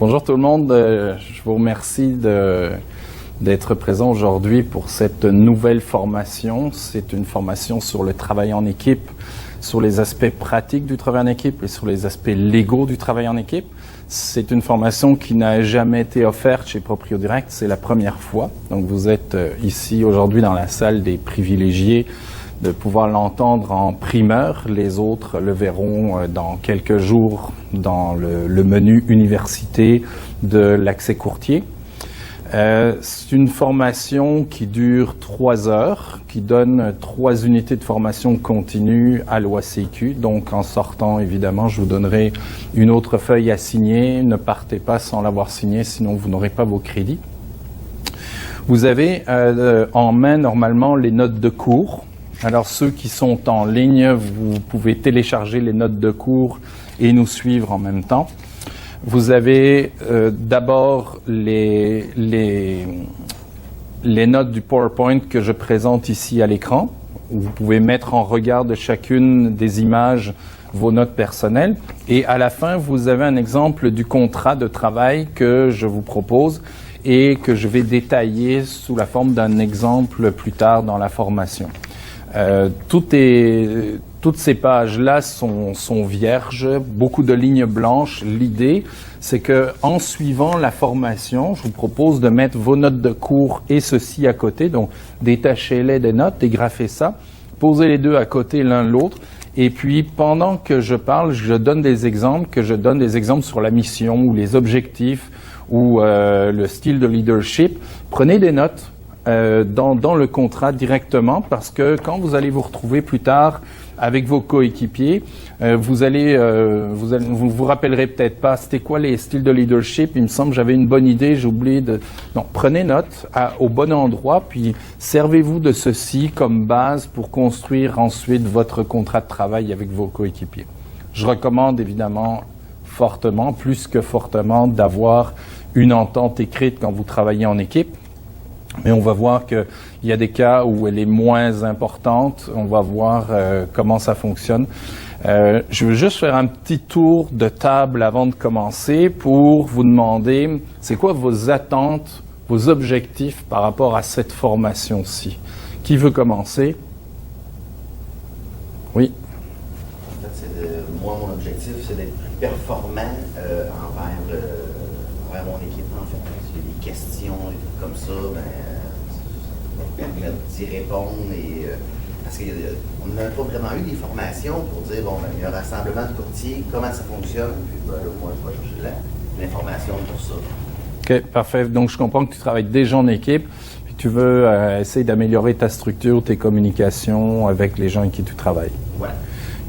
Bonjour tout le monde, je vous remercie d'être présent aujourd'hui pour cette nouvelle formation. C'est une formation sur le travail en équipe, sur les aspects pratiques du travail en équipe et sur les aspects légaux du travail en équipe. C'est une formation qui n'a jamais été offerte chez Proprio Direct, c'est la première fois. Donc vous êtes ici aujourd'hui dans la salle des privilégiés de pouvoir l'entendre en primeur. Les autres le verront dans quelques jours dans le menu université de l'accès courtier. C'est une formation qui dure 3 heures, qui donne 3 unités de formation continue à l'OACQ. Donc en sortant, évidemment, je vous donnerai une autre feuille à signer. Ne partez pas sans l'avoir signée, sinon vous n'aurez pas vos crédits. Vous avez en main normalement les notes de cours. Alors ceux qui sont en ligne, vous pouvez télécharger les notes de cours et nous suivre en même temps. Vous avez d'abord les notes du PowerPoint que je présente ici à l'écran. Vous pouvez mettre en regard de chacune des images vos notes personnelles. Et à la fin, vous avez un exemple du contrat de travail que je vous propose et que je vais détailler sous la forme d'un exemple plus tard dans la formation. Toutes ces pages-là sont vierges, beaucoup de lignes blanches. L'idée, c'est que en suivant la formation, je vous propose de mettre vos notes de cours et ceci à côté. Donc, détachez-les des notes, dégrafez ça, posez les deux à côté l'un de l'autre. Et puis, pendant que je parle, je donne des exemples sur la mission ou les objectifs ou le style de leadership. Prenez des notes. Dans le contrat directement, parce que quand vous allez vous retrouver plus tard avec vos coéquipiers, vous vous rappellerez peut-être pas c'était quoi les styles de leadership. Il me semble que j'avais une bonne idée, j'ai oublié de... Non, prenez note au bon endroit, puis servez-vous de ceci comme base pour construire ensuite votre contrat de travail avec vos coéquipiers. Je recommande évidemment fortement, plus que fortement, d'avoir une entente écrite quand vous travaillez en équipe. Mais on va voir qu'il y a des cas où elle est moins importante. On va voir comment ça fonctionne. Je veux juste faire un petit tour de table avant de commencer pour vous demander c'est quoi vos attentes, vos objectifs par rapport à cette formation-ci. Qui veut commencer? Oui. En fait, moi, mon objectif, c'est d'être plus performant envers mon équipe, en fait. S'il y a des questions, des trucs comme ça, ça va permettre d'y répondre. Parce qu'on n'a pas vraiment eu des formations pour dire, il y a un rassemblement de courtiers, comment ça fonctionne, puis là, moi, je vais chercher l'information pour ça. OK, parfait. Donc, je comprends que tu travailles déjà en équipe, puis tu veux essayer d'améliorer ta structure, tes communications avec les gens avec qui tu travailles. Ouais.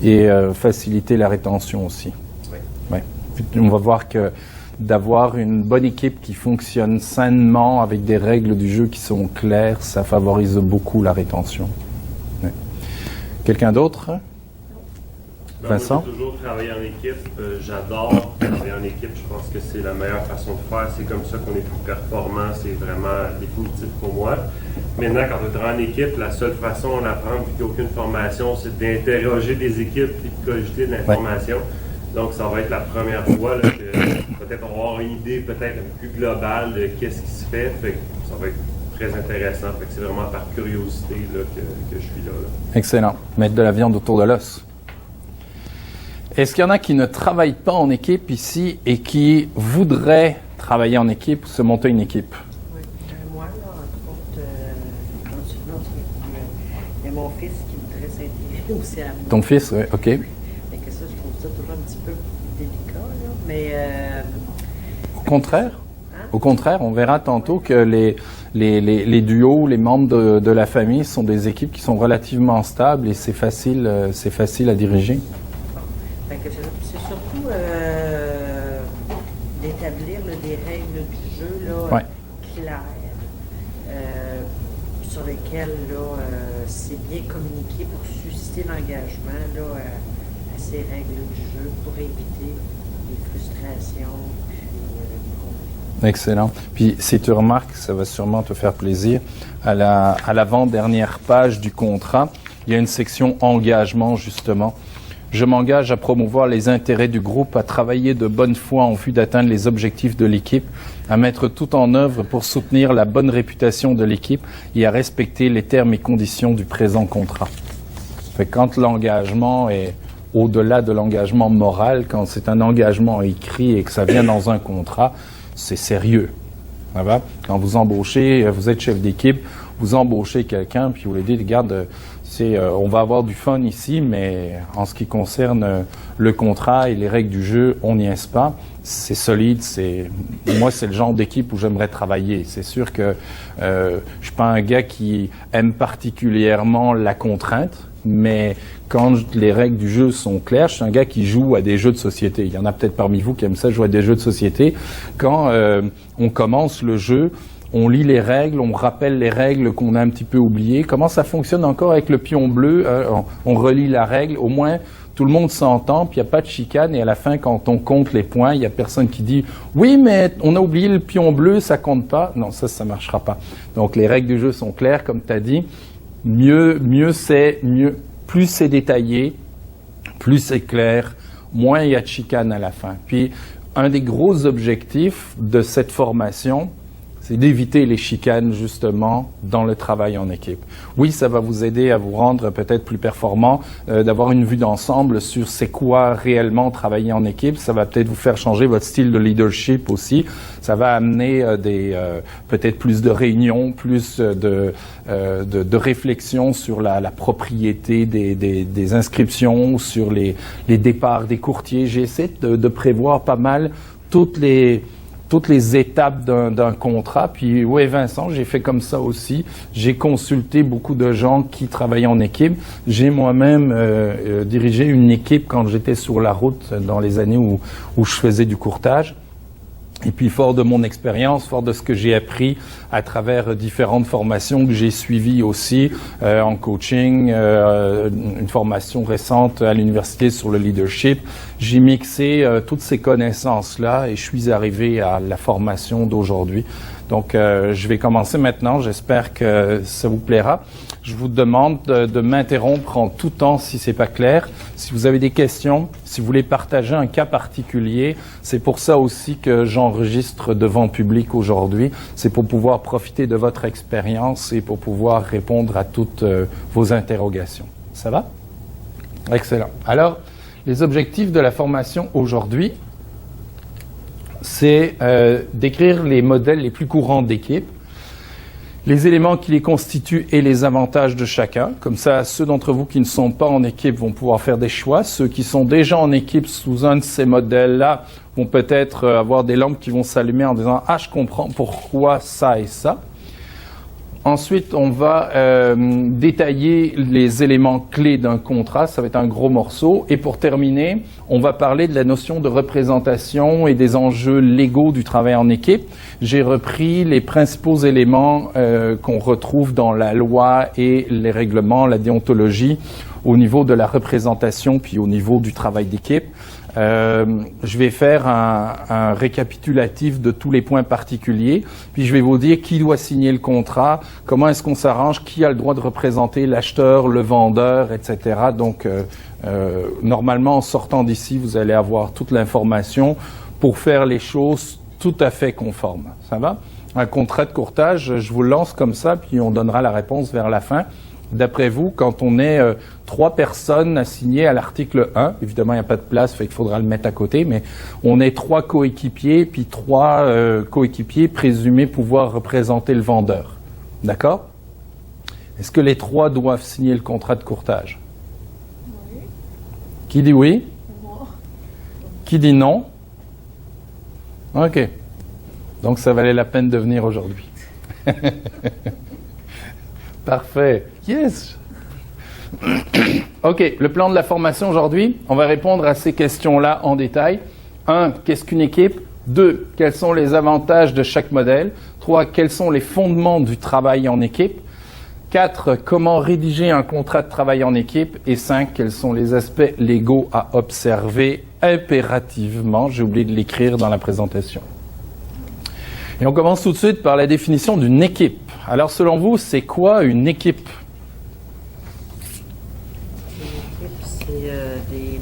Et faciliter la rétention aussi. Oui. Ouais. Puis, on va voir que d'avoir une bonne équipe qui fonctionne sainement avec des règles du jeu qui sont claires, ça favorise beaucoup la rétention. Ouais. Quelqu'un d'autre? Vincent? Moi, j'ai toujours travaillé en équipe. J'adore travailler en équipe. Je pense que c'est la meilleure façon de faire. C'est comme ça qu'on est plus performant. C'est vraiment définitif pour moi. Maintenant, quand on travaille en équipe, la seule façon d'apprendre, puis qu'il n'y a aucune formation, c'est d'interroger des équipes et de cogiter de l'information. Ouais. Donc, ça va être la première fois là, que peut-être on va avoir une idée peut-être un peu plus globale de qu'est-ce qui se fait. Fait que ça va être très intéressant. Fait que c'est vraiment par curiosité là, que je suis là. Excellent. Mettre de la viande autour de l'os. Est-ce qu'il y en a qui ne travaillent pas en équipe ici et qui voudraient travailler en équipe ou se monter une équipe? Oui, moi, là, entre autres, il y a mon fils qui voudrait s'intégrer aussi à moi. Ton fils, oui, OK. Je trouve ça toujours un petit peu délicat, là, mais... Au contraire, on verra tantôt que les duos, les membres de la famille sont des équipes qui sont relativement stables et c'est facile à diriger. C'est surtout d'établir des règles du jeu là, ouais. Claires, sur lesquelles c'est bien communiqué pour susciter l'engagement là, à ces règles du jeu pour éviter les frustrations. Excellent. Puis si tu remarques, ça va sûrement te faire plaisir, à l'avant-dernière page du contrat, il y a une section engagement justement. Je m'engage à promouvoir les intérêts du groupe, à travailler de bonne foi en vue d'atteindre les objectifs de l'équipe, à mettre tout en œuvre pour soutenir la bonne réputation de l'équipe et à respecter les termes et conditions du présent contrat. Fait que quand l'engagement est au-delà de l'engagement moral, quand c'est un engagement écrit et que ça vient dans un contrat, c'est sérieux. Ça va? Quand vous embauchez, vous êtes chef d'équipe, vous embauchez quelqu'un, puis vous lui dites, regarde, on va avoir du fun ici, mais en ce qui concerne le contrat et les règles du jeu, on n'y est pas. C'est solide. Moi, c'est le genre d'équipe où j'aimerais travailler. C'est sûr que je suis pas un gars qui aime particulièrement la contrainte, mais quand les règles du jeu sont claires, je suis un gars qui joue à des jeux de société. Il y en a peut-être parmi vous qui aiment ça, jouer à des jeux de société. Quand on commence le jeu, on lit les règles, on rappelle les règles qu'on a un petit peu oubliées. Comment ça fonctionne encore avec le pion bleu? On relit la règle, au moins tout le monde s'entend, puis il n'y a pas de chicane. Et à la fin, quand on compte les points, il n'y a personne qui dit « Oui, mais on a oublié le pion bleu, ça compte pas. » Non, ça ne marchera pas. Donc les règles du jeu sont claires, comme tu as dit. Mieux c'est, plus c'est détaillé, plus c'est clair, moins il y a de chicane à la fin. Puis un des gros objectifs de cette formation, c'est d'éviter les chicanes, justement, dans le travail en équipe. Oui, ça va vous aider à vous rendre peut-être plus performant, d'avoir une vue d'ensemble sur c'est quoi réellement travailler en équipe. Ça va peut-être vous faire changer votre style de leadership aussi. Ça va amener peut-être plus de réunions, plus de réflexion sur la propriété des inscriptions, sur les départs des courtiers. J'ai essayé de prévoir pas mal toutes les étapes d'un contrat. Puis, oui, Vincent, j'ai fait comme ça aussi. J'ai consulté beaucoup de gens qui travaillaient en équipe. J'ai moi-même dirigé une équipe quand j'étais sur la route dans les années où je faisais du courtage. Et puis, fort de mon expérience, fort de ce que j'ai appris à travers différentes formations que j'ai suivies aussi en coaching, une formation récente à l'université sur le leadership, j'ai mixé toutes ces connaissances-là et je suis arrivé à la formation d'aujourd'hui. Donc, je vais commencer maintenant. J'espère que ça vous plaira. Je vous demande de m'interrompre en tout temps si c'est pas clair. Si vous avez des questions, si vous voulez partager un cas particulier, c'est pour ça aussi que j'enregistre devant public aujourd'hui. C'est pour pouvoir profiter de votre expérience et pour pouvoir répondre à toutes vos interrogations. Ça va? Excellent. Alors, les objectifs de la formation aujourd'hui, c'est d'écrire les modèles les plus courants d'équipe, les éléments qui les constituent et les avantages de chacun. Comme ça, ceux d'entre vous qui ne sont pas en équipe vont pouvoir faire des choix. Ceux qui sont déjà en équipe sous un de ces modèles-là vont peut-être avoir des lampes qui vont s'allumer en disant « Ah, je comprends pourquoi ça et ça ». Ensuite, on va détailler les éléments clés d'un contrat. Ça va être un gros morceau. Et pour terminer, on va parler de la notion de représentation et des enjeux légaux du travail en équipe. J'ai repris les principaux éléments qu'on retrouve dans la loi et les règlements, la déontologie, au niveau de la représentation puis au niveau du travail d'équipe. Je vais faire un récapitulatif de tous les points particuliers, puis je vais vous dire qui doit signer le contrat, comment est-ce qu'on s'arrange, qui a le droit de représenter l'acheteur, le vendeur, etc. Donc, normalement, en sortant d'ici, vous allez avoir toute l'information pour faire les choses tout à fait conformes. Ça va? Un contrat de courtage, je vous le lance comme ça, puis on donnera la réponse vers la fin. D'après vous, quand on est 3 personnes assignées à l'article 1, évidemment, il n'y a pas de place, fait qu'il faudra le mettre à côté, mais on est 3 coéquipiers, puis 3 coéquipiers présumés pouvoir représenter le vendeur. D'accord? Est-ce que les 3 doivent signer le contrat de courtage? Oui. Qui dit oui? Moi. Qui dit non? OK. Donc, ça valait la peine de venir aujourd'hui. Parfait. Yes. OK, le plan de la formation aujourd'hui, on va répondre à ces questions-là en détail. 1, qu'est-ce qu'une équipe? 2, quels sont les avantages de chaque modèle? 3, quels sont les fondements du travail en équipe? 4, comment rédiger un contrat de travail en équipe? Et 5, quels sont les aspects légaux à observer impérativement? J'ai oublié de l'écrire dans la présentation. Et on commence tout de suite par la définition d'une équipe. Alors, selon vous, c'est quoi une équipe? Une équipe, c'est des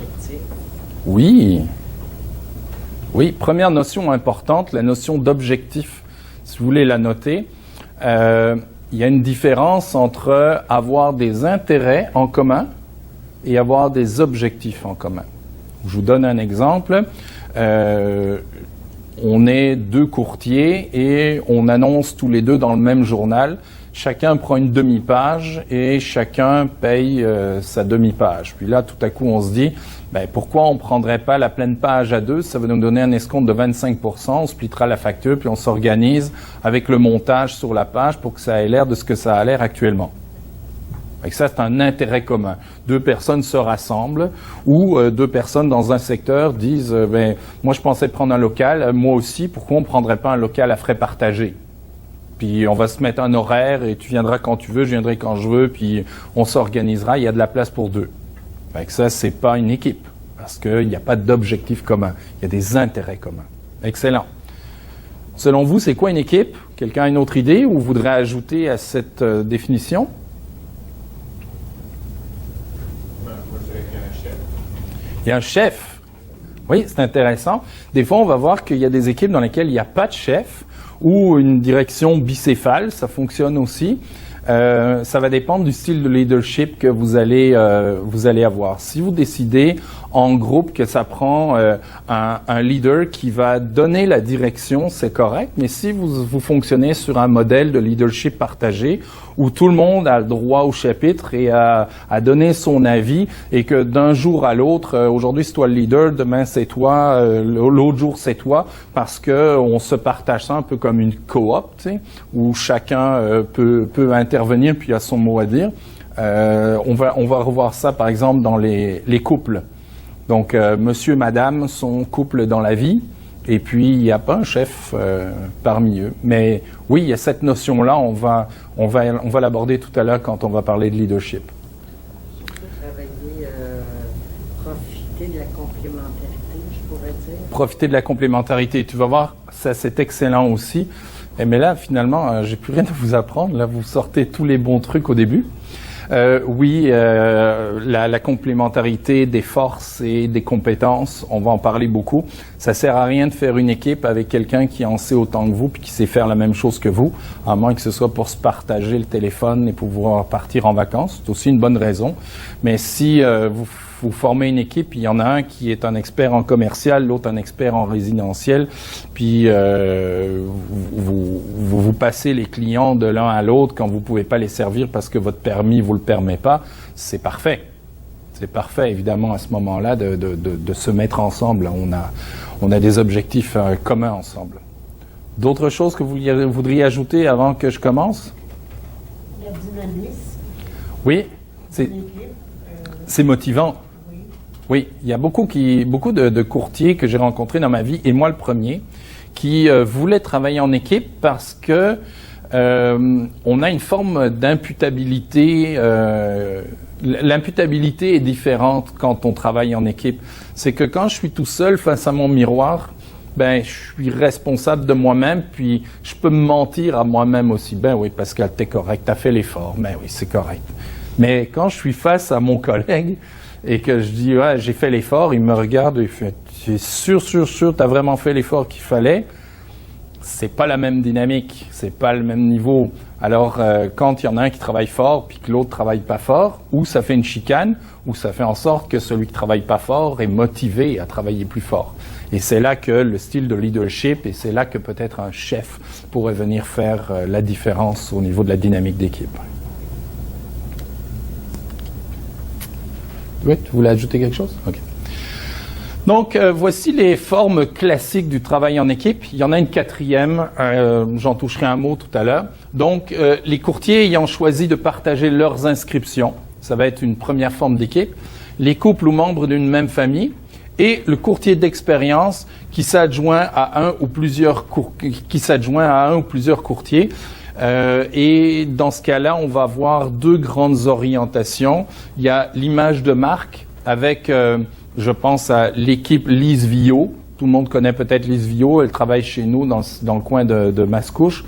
objectifs? Oui. Oui, première notion importante, la notion d'objectif. Si vous voulez la noter, il y a une différence entre avoir des intérêts en commun et avoir des objectifs en commun. Je vous donne un exemple. On est 2 courtiers et on annonce tous les 2 dans le même journal. Chacun prend une demi-page et chacun paye sa demi-page. Puis là, tout à coup, on se dit, pourquoi on ne prendrait pas la pleine page à 2? Ça va nous donner un escompte de 25%. On splittera la facture, puis on s'organise avec le montage sur la page pour que ça ait l'air de ce que ça a l'air actuellement. Et ça, c'est un intérêt commun. 2 personnes se rassemblent ou 2 personnes dans un secteur disent moi, je pensais prendre un local, moi aussi, pourquoi on ne prendrait pas un local à frais partagés? Puis on va se mettre un horaire et tu viendras quand tu veux, je viendrai quand je veux, puis on s'organisera, il y a de la place pour 2. Fait que ça, c'est pas une équipe, parce qu'il n'y a pas d'objectif commun, il y a des intérêts communs. Excellent. Selon vous, c'est quoi une équipe? Quelqu'un a une autre idée ou voudrait ajouter à cette définition? Il y a un chef. Oui, c'est intéressant. Des fois, on va voir qu'il y a des équipes dans lesquelles il n'y a pas de chef ou une direction bicéphale, ça fonctionne aussi. Ça va dépendre du style de leadership que vous allez avoir. Si vous décidez en groupe que ça prend un leader qui va donner la direction, c'est correct. Mais si vous fonctionnez sur un modèle de leadership partagé où tout le monde a le droit au chapitre et à donner son avis et que d'un jour à l'autre, aujourd'hui c'est toi le leader, demain c'est toi, l'autre jour c'est toi, parce que on se partage ça un peu comme une coop, tu sais, où chacun peut intervenir puis a son mot à dire. On va revoir ça par exemple dans les couples. Donc monsieur, madame sont couple dans la vie. Et puis, il n'y a pas un chef parmi eux. Mais oui, il y a cette notion-là, on va l'aborder tout à l'heure quand on va parler de leadership. Travailler, profiter de la complémentarité, je pourrais dire. Profiter de la complémentarité. Tu vas voir, ça c'est excellent aussi. Mais là, finalement, j'ai plus rien à vous apprendre. Là, vous sortez tous les bons trucs au début. Oui, la complémentarité des forces et des compétences, on va en parler beaucoup. Ça sert à rien de faire une équipe avec quelqu'un qui en sait autant que vous puis qui sait faire la même chose que vous, à moins que ce soit pour se partager le téléphone et pouvoir partir en vacances. C'est aussi une bonne raison. Mais si vous formez une équipe, il y en a un qui est un expert en commercial, l'autre un expert en résidentiel, puis vous passez les clients de l'un à l'autre quand vous pouvez pas les servir parce que votre permis vous le permet pas, c'est parfait. C'est parfait, évidemment, à ce moment-là, de se mettre ensemble. On a des objectifs communs ensemble. D'autres choses que vous voudriez ajouter avant que je commence? La dynamisme. Oui, c'est motivant. Oui, il y a beaucoup de courtiers que j'ai rencontrés dans ma vie, et moi le premier, qui voulaient travailler en équipe parce que on a une forme d'imputabilité. L'imputabilité est différente quand on travaille en équipe. C'est que quand je suis tout seul face à mon miroir, je suis responsable de moi-même, puis je peux me mentir à moi-même aussi. Oui, Pascal, t'es correct, t'as fait l'effort. Oui, c'est correct. Mais quand je suis face à mon collègue et que je dis, ouais, j'ai fait l'effort, il me regarde et il fait, tu es sûr, t'as vraiment fait l'effort qu'il fallait. C'est pas la même dynamique, c'est pas le même niveau. Alors, quand il y en a un qui travaille fort puis que l'autre travaille pas fort, ou ça fait une chicane, ou ça fait en sorte que celui qui travaille pas fort est motivé à travailler plus fort. Et c'est là que le style de leadership, et c'est là que peut-être un chef pourrait venir faire la différence au niveau de la dynamique d'équipe. Oui, tu voulais ajouter quelque chose? OK. Donc, voici les formes classiques du travail en équipe. Il y en a une quatrième, j'en toucherai un mot tout à l'heure. Donc, les courtiers ayant choisi de partager leurs inscriptions, ça va être une première forme d'équipe. Les couples ou membres d'une même famille. Et le courtier d'expérience qui s'adjoint à un ou plusieurs courtiers. Et dans ce cas-là, on va avoir deux grandes orientations. Il y a l'image de marque avec, je pense à l'équipe Lise Villot. Tout le monde connaît peut-être Lise Villot. Elle travaille chez nous dans le coin de Mascouche.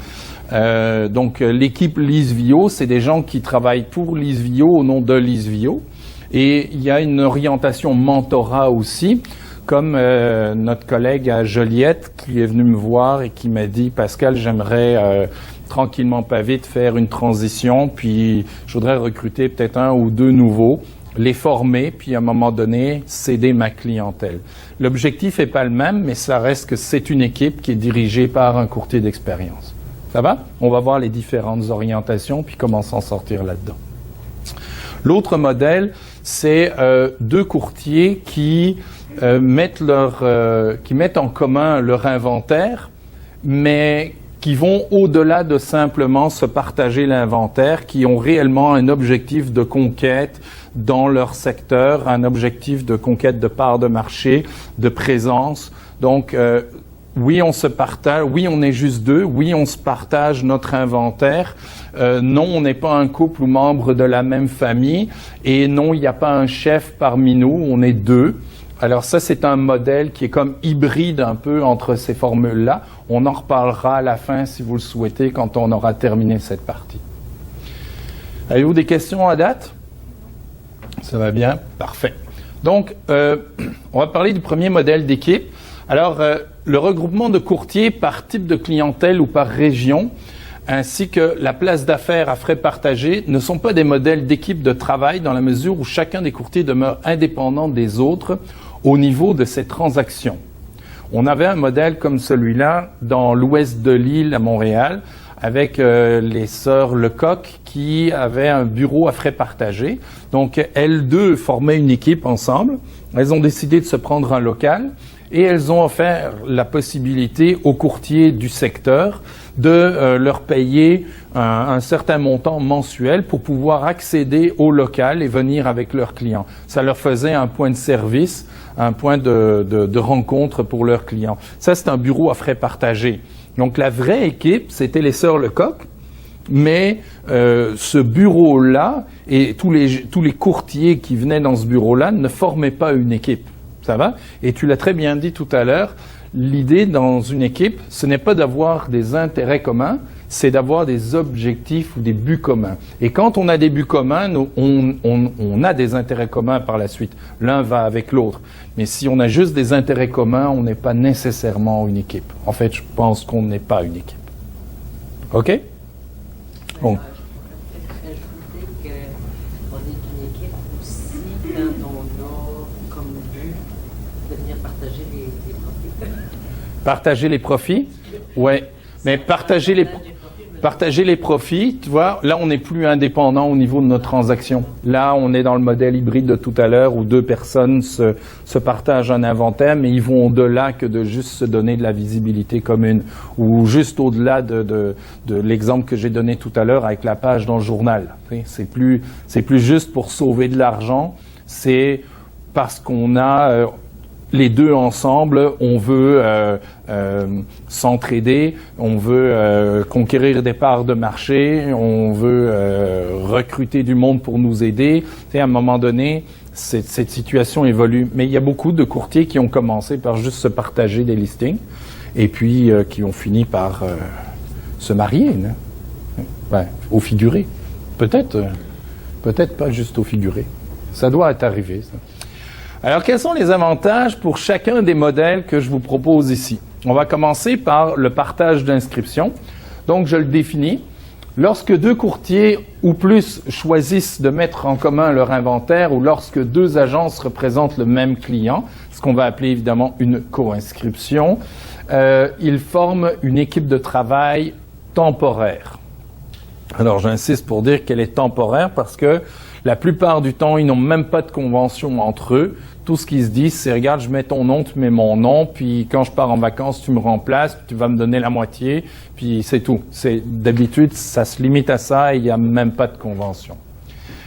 Donc l'équipe Lise Villot, c'est des gens qui travaillent pour Lise Villot au nom de Lise Villot. Et il y a une orientation mentorat aussi, comme notre collègue à Joliette qui est venu me voir et qui m'a dit « Pascal, j'aimerais tranquillement pas vite faire une transition, puis je voudrais recruter peut-être 1 ou 2 nouveaux, les former, puis à un moment donné, céder ma clientèle. » L'objectif n'est pas le même, mais ça reste que c'est une équipe qui est dirigée par un courtier d'expérience. Ça va? On va voir les différentes orientations, puis comment s'en sortir là-dedans. L'autre modèle, c'est 2 courtiers qui mettent en commun leur inventaire, mais qui vont au-delà de simplement se partager l'inventaire, qui ont réellement un objectif de conquête dans leur secteur, un objectif de conquête de part de marché, de présence. Donc, oui, on se partage, oui, on est juste 2, oui, on se partage notre inventaire, non, on n'est pas un couple ou membre de la même famille, et non, il n'y a pas un chef parmi nous, on est 2. Alors ça, c'est un modèle qui est comme hybride un peu entre ces formules-là. On en reparlera à la fin, si vous le souhaitez, quand on aura terminé cette partie. Avez-vous des questions à date? Ça va bien? Parfait. Donc, on va parler du premier modèle d'équipe. Alors, le regroupement de courtiers par type de clientèle ou par région, ainsi que la place d'affaires à frais partagés, ne sont pas des modèles d'équipe de travail dans la mesure où chacun des courtiers demeure indépendant des autres au niveau de ses transactions. On avait un modèle comme celui-là dans l'ouest de l'île à Montréal avec les sœurs Lecoq qui avaient un bureau à frais partagés. Donc, elles 2 formaient une équipe ensemble. Elles ont décidé de se prendre un local et elles ont offert la possibilité aux courtiers du secteur de leur payer un certain montant mensuel pour pouvoir accéder au local et venir avec leurs clients. Ça leur faisait un point de service, un point de rencontre pour leurs clients. Ça, c'est un bureau à frais partagés. Donc, la vraie équipe, c'était les sœurs Lecoq, mais ce bureau-là et tous les courtiers qui venaient dans ce bureau-là ne formaient pas une équipe. Ça va? Et tu l'as très bien dit tout à l'heure, l'idée dans une équipe, ce n'est pas d'avoir des intérêts communs, c'est d'avoir des objectifs ou des buts communs. Et quand on a des buts communs, on a des intérêts communs par la suite. L'un va avec l'autre. Mais si on a juste des intérêts communs, on n'est pas nécessairement une équipe. En fait, je pense qu'on n'est pas une équipe. OK? Bon. Je pourrais peut-être ajouter qu'on est une équipe aussi quand on a comme but de venir partager les profits. Partager les profits? Oui. Mais partager les profits, tu vois, là, on n'est plus indépendant au niveau de nos transactions. Là, on est dans le modèle hybride de tout à l'heure où 2 personnes se partagent un inventaire, mais ils vont au-delà que de juste se donner de la visibilité commune ou juste au-delà de l'exemple que j'ai donné tout à l'heure avec la page dans le journal. C'est plus juste pour sauver de l'argent, c'est parce qu'on a... les 2 ensemble, on veut s'entraider, on veut conquérir des parts de marché, on veut recruter du monde pour nous aider. À un moment donné, cette situation évolue. Mais il y a beaucoup de courtiers qui ont commencé par juste se partager des listings et puis qui ont fini par se marier, ouais, au figuré. Peut-être pas juste au figuré. Ça doit être arrivé, ça. Alors, quels sont les avantages pour chacun des modèles que je vous propose ici? On va commencer par le partage d'inscriptions. Donc, je le définis. Lorsque 2 courtiers ou plus choisissent de mettre en commun leur inventaire ou lorsque 2 agences représentent le même client, ce qu'on va appeler évidemment une co-inscription, ils forment une équipe de travail temporaire. Alors, j'insiste pour dire qu'elle est temporaire parce que la plupart du temps, ils n'ont même pas de convention entre eux. Tout ce qu'ils se disent, c'est « Regarde, je mets ton nom, tu mets mon nom, puis quand je pars en vacances, tu me remplaces, puis tu vas me donner la moitié, puis c'est tout. » D'habitude, ça se limite à ça et il n'y a même pas de convention.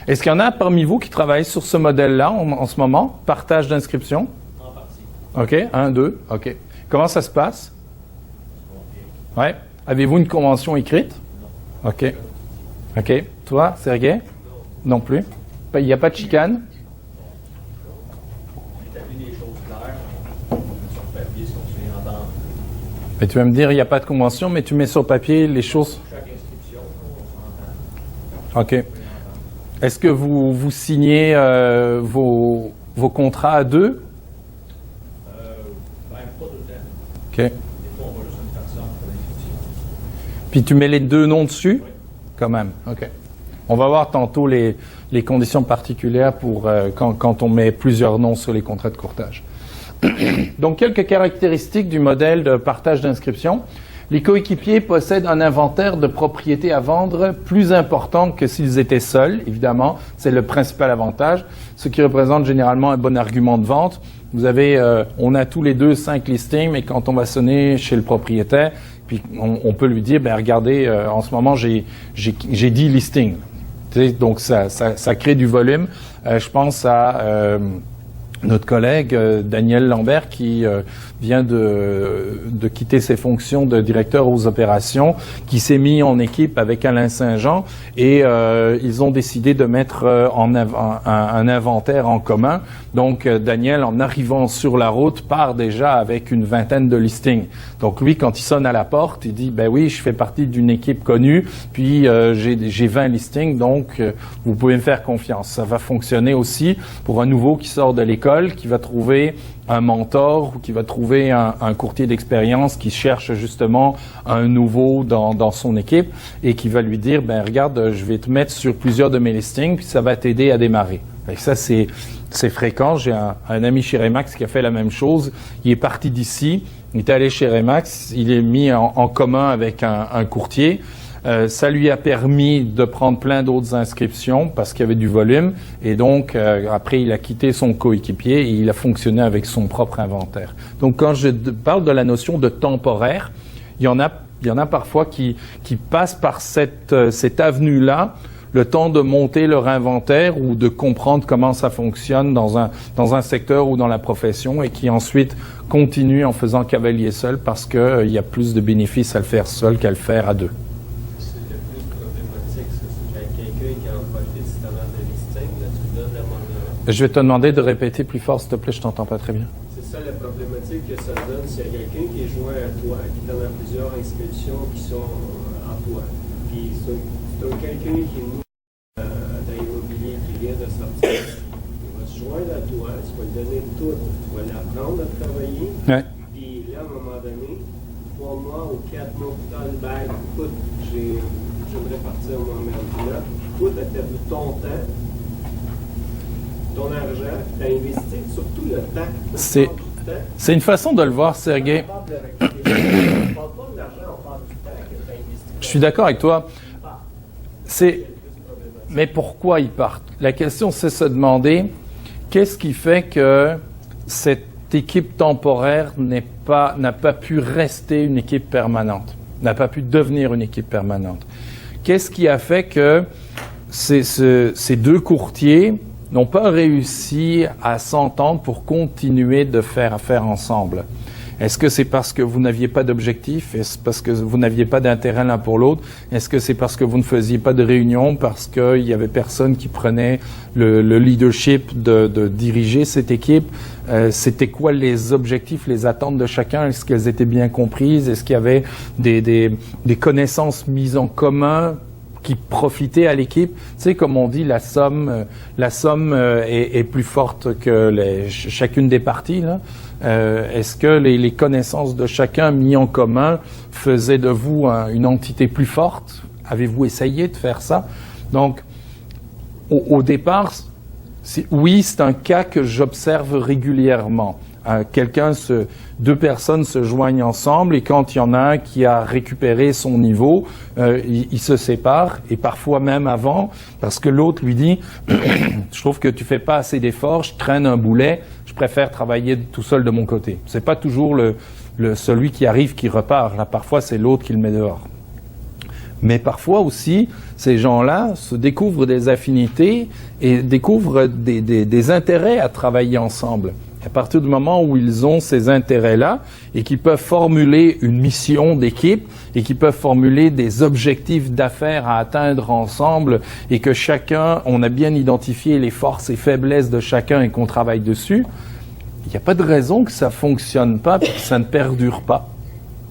Est-ce qu'il y en a parmi vous qui travaillent sur ce modèle-là en ce moment? Partage d'inscription? En partie. OK. 1, 2. OK. Comment ça se passe? Ouais. Avez-vous une convention écrite? Non. OK. OK. Toi, Sergei? Non plus. Il n'y a pas de chicane? On établit des choses claires, on met sur papier ce qu'on se fait entendre. Mais tu vas me dire, il n'y a pas de convention, mais tu mets sur papier les choses. Chaque inscription, on s'entend. OK. Est-ce que vous signez vos contrats à deux? Pas tout le temps. OK. Des fois, on va juste une personne pour l'inscription. Puis tu mets les deux noms dessus? Oui. Quand même, OK. On va voir tantôt les conditions particulières pour quand on met plusieurs noms sur les contrats de courtage. Donc, quelques caractéristiques du modèle de partage d'inscription. Les coéquipiers possèdent un inventaire de propriétés à vendre plus important que s'ils étaient seuls, évidemment. C'est le principal avantage, ce qui représente généralement un bon argument de vente. Vous avez, on a tous les deux 5 listings, mais quand on va sonner chez le propriétaire, puis on peut lui dire, ben regardez, en ce moment, j'ai 10 listings. Tu sais, donc, ça crée du volume. Je pense à notre collègue Daniel Lambert qui vient de quitter ses fonctions de directeur aux opérations, qui s'est mis en équipe avec Alain Saint-Jean et ils ont décidé de mettre un inventaire en commun. Donc Daniel, en arrivant sur la route, part déjà avec une vingtaine de listings. Donc lui, quand il sonne à la porte, il dit, ben oui, je fais partie d'une équipe connue, puis j'ai 20 listings, donc vous pouvez me faire confiance. Ça va fonctionner aussi pour un nouveau qui sort de l'école, qui va trouver un mentor ou qui va trouver un courtier d'expérience qui cherche justement un nouveau dans son équipe et qui va lui dire, ben regarde, je vais te mettre sur plusieurs de mes listings, puis ça va t'aider à démarrer. Et ça, c'est fréquent. J'ai un ami chez Remax qui a fait la même chose. Il est parti d'ici, il est allé chez Remax, il est mis en commun avec un courtier. Ça lui a permis de prendre plein d'autres inscriptions parce qu'il y avait du volume. Et donc, après, il a quitté son coéquipier et il a fonctionné avec son propre inventaire. Donc, quand je parle de la notion de temporaire, il y en a parfois qui passent par cette avenue-là, le temps de monter leur inventaire ou de comprendre comment ça fonctionne dans un secteur ou dans la profession et qui ensuite continuent en faisant cavalier seul parce qu'il y a plus de bénéfices à le faire seul qu'à le faire à deux. C'est le plus problématique, c'est quelqu'un qui a emprunté ce talent de listing, là, tu lui donnes la monnaie. Je vais te demander de répéter plus fort, s'il te plaît, je t'entends pas très bien. C'est ça la problématique que ça donne. S'il y a quelqu'un qui est joint à toi, qui donne à plusieurs inscriptions qui sont à toi, puis c'est quelqu'un qui est nouveau dans l'immobilier qui vient de sortir, il va se joindre à toi, tu vas lui donner tout, tu vas l'apprendre à travailler, Ouais. puis là, à un moment donné, 3 mois ou 4 mois plus tard, le bail, écoute, j'aimerais partir moi-même. Puis là, toi, tu as perdu ton temps, ton argent, tu as investi surtout le temps. C'est une façon de le voir, Sergei. On parle pas de l'argent, on parle du temps que tu as investi. Je suis d'accord avec toi. Mais pourquoi ils partent? La question, c'est se demander qu'est-ce qui fait que cette équipe temporaire n'a pas pu rester une équipe permanente, n'a pas pu devenir une équipe permanente. Qu'est-ce qui a fait que ces deux courtiers n'ont pas réussi à s'entendre pour continuer de faire affaire ensemble? Est-ce que c'est parce que vous n'aviez pas d'objectif? Est-ce parce que vous n'aviez pas d'intérêt l'un pour l'autre? Est-ce que c'est parce que vous ne faisiez pas de réunion, parce qu'il y avait personne qui prenait le leadership de diriger cette équipe? C'était quoi les objectifs, les attentes de chacun? Est-ce qu'elles étaient bien comprises? Est-ce qu'il y avait des connaissances mises en commun qui profitaient à l'équipe? Tu sais, comme on dit, la somme est plus forte que chacune des parties, là. Est-ce que les connaissances de chacun mis en commun faisaient de vous une entité plus forte? Avez-vous essayé de faire ça? Donc, au départ, oui, c'est un cas que j'observe régulièrement. Deux personnes se joignent ensemble et quand il y en a un qui a récupéré son niveau, ils se séparent et parfois même avant, parce que l'autre lui dit « Je trouve que tu fais pas assez d'efforts, je traîne un boulet, je préfère travailler tout seul de mon côté. » C'est pas toujours celui qui arrive qui repart. Là, parfois, c'est l'autre qui le met dehors. Mais parfois aussi, ces gens-là se découvrent des affinités et découvrent des intérêts à travailler ensemble. À partir du moment où ils ont ces intérêts-là et qu'ils peuvent formuler une mission d'équipe et qu'ils peuvent formuler des objectifs d'affaires à atteindre ensemble et que chacun, on a bien identifié les forces et faiblesses de chacun et qu'on travaille dessus, il n'y a pas de raison que ça fonctionne pas et que ça ne perdure pas.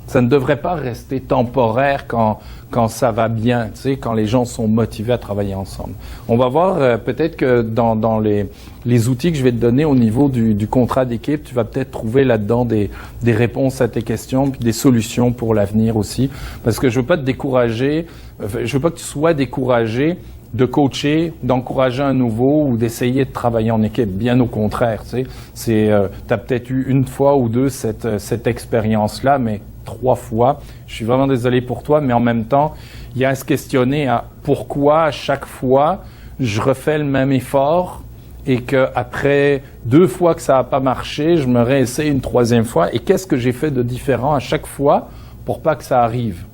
Ça ne devrait pas rester temporaire quand ça va bien, tu sais, quand les gens sont motivés à travailler ensemble. On va voir peut-être que dans les outils que je vais te donner au niveau du contrat d'équipe, tu vas peut-être trouver là-dedans des réponses à tes questions, puis des solutions pour l'avenir aussi. Parce que je veux pas te décourager, je veux pas que tu sois découragé de coacher, d'encourager un nouveau ou d'essayer de travailler en équipe. Bien au contraire, tu sais. T'as peut-être eu une fois ou deux cette expérience-là, mais 3 fois. Je suis vraiment désolé pour toi, mais en même temps, il y a à se questionner à pourquoi à chaque fois je refais le même effort et qu'après 2 fois que ça n'a pas marché, je me réessaye une 3e fois. Et qu'est-ce que j'ai fait de différent à chaque fois pour pas que ça arrive?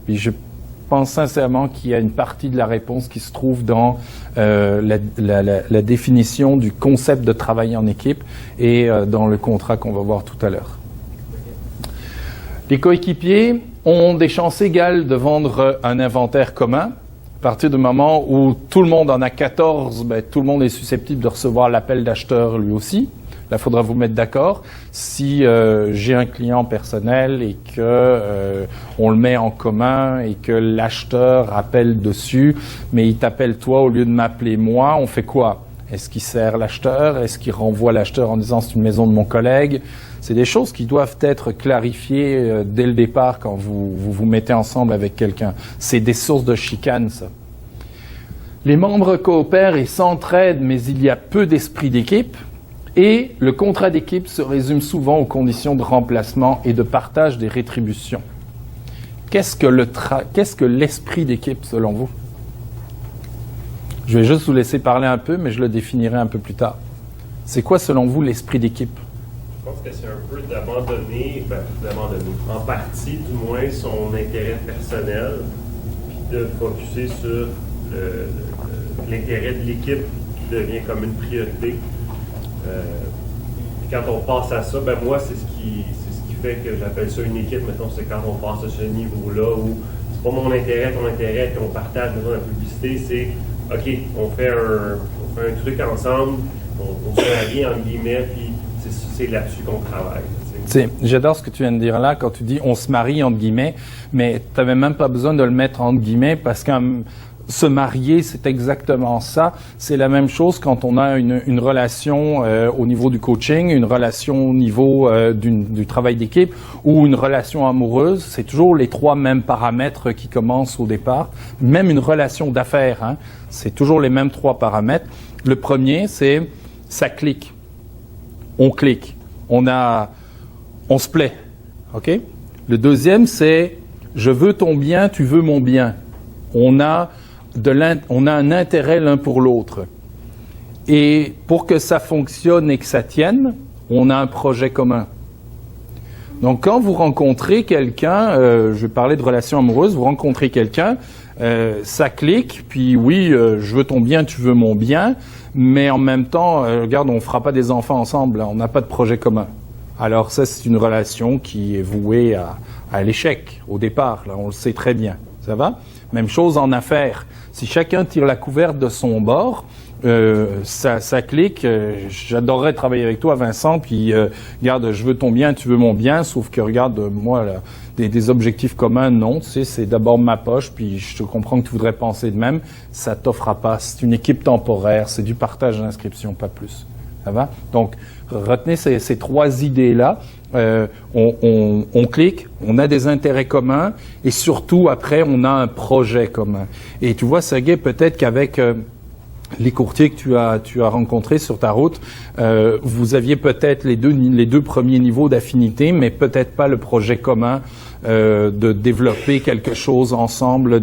Puis je pense sincèrement qu'il y a une partie de la réponse qui se trouve dans la définition du concept de travailler en équipe et dans le contrat qu'on va voir tout à l'heure. Les coéquipiers ont des chances égales de vendre un inventaire commun. À partir du moment où tout le monde en a 14, ben, tout le monde est susceptible de recevoir l'appel d'acheteur lui aussi. Là, il faudra vous mettre d'accord. Si j'ai un client personnel et que on le met en commun et que l'acheteur appelle dessus, mais il t'appelle toi au lieu de m'appeler moi, on fait quoi? Est-ce qu'il sert l'acheteur? Est-ce qu'il renvoie l'acheteur en disant c'est une maison de mon collègue? C'est des choses qui doivent être clarifiées dès le départ quand vous mettez ensemble avec quelqu'un. C'est des sources de chicane, ça. Les membres coopèrent et s'entraident, mais il y a peu d'esprit d'équipe. Et le contrat d'équipe se résume souvent aux conditions de remplacement et de partage des rétributions. Qu'est-ce que l'esprit d'équipe, selon vous? Je vais juste vous laisser parler un peu, mais je le définirai un peu plus tard. C'est quoi, selon vous, l'esprit d'équipe? Je pense que c'est un peu d'abandonner, en partie du moins, son intérêt personnel, puis de focusser sur l'intérêt de l'équipe qui devient comme une priorité. Puis quand on passe à ça, ben moi, c'est ce qui fait que j'appelle ça une équipe. Mettons, c'est quand on passe à ce niveau-là où c'est pas mon intérêt, ton intérêt, puis on partage mettons, la publicité, c'est OK, on fait un truc ensemble, on se marie entre guillemets, puis c'est là-dessus qu'on travaille. J'adore ce que tu viens de dire là, quand tu dis on se marie entre guillemets, mais tu n'avais même pas besoin de le mettre entre guillemets parce que se marier, c'est exactement ça. C'est la même chose quand on a une relation au niveau du coaching, une relation au niveau du travail d'équipe ou une relation amoureuse. C'est toujours les 3 mêmes paramètres qui commencent au départ. Même une relation d'affaires, hein, c'est toujours les mêmes 3 paramètres. Le premier, c'est ça clique. On clique. On se plaît. OK? Le deuxième, c'est je veux ton bien, tu veux mon bien. On a un intérêt l'un pour l'autre. Et pour que ça fonctionne et que ça tienne, on a un projet commun. Donc, quand vous rencontrez quelqu'un, je vais parler de relations amoureuses, vous rencontrez quelqu'un, ça clique, puis oui, je veux ton bien, tu veux mon bien, mais en même temps, regarde, on ne fera pas des enfants ensemble, on n'a pas de projet commun. Alors ça, c'est une relation qui est vouée à l'échec au départ, là, on le sait très bien. Ça va? Même chose en affaires. Si chacun tire la couverte de son bord, ça clique. J'adorerais travailler avec toi, Vincent, puis regarde, je veux ton bien, tu veux mon bien, sauf que regarde, moi, là, des objectifs communs, non, tu sais, c'est d'abord ma poche, puis je te comprends que tu voudrais penser de même, ça t'offrira pas. C'est une équipe temporaire, c'est du partage d'inscription, pas plus. Ça va? Donc, retenez ces 3 idées-là. On clique, on a des intérêts communs et surtout, après, on a un projet commun. Et tu vois, Sergey, peut-être qu'avec les courtiers que tu as rencontrés sur ta route, vous aviez peut-être les deux premiers niveaux d'affinité, mais peut-être pas le projet commun de développer quelque chose ensemble,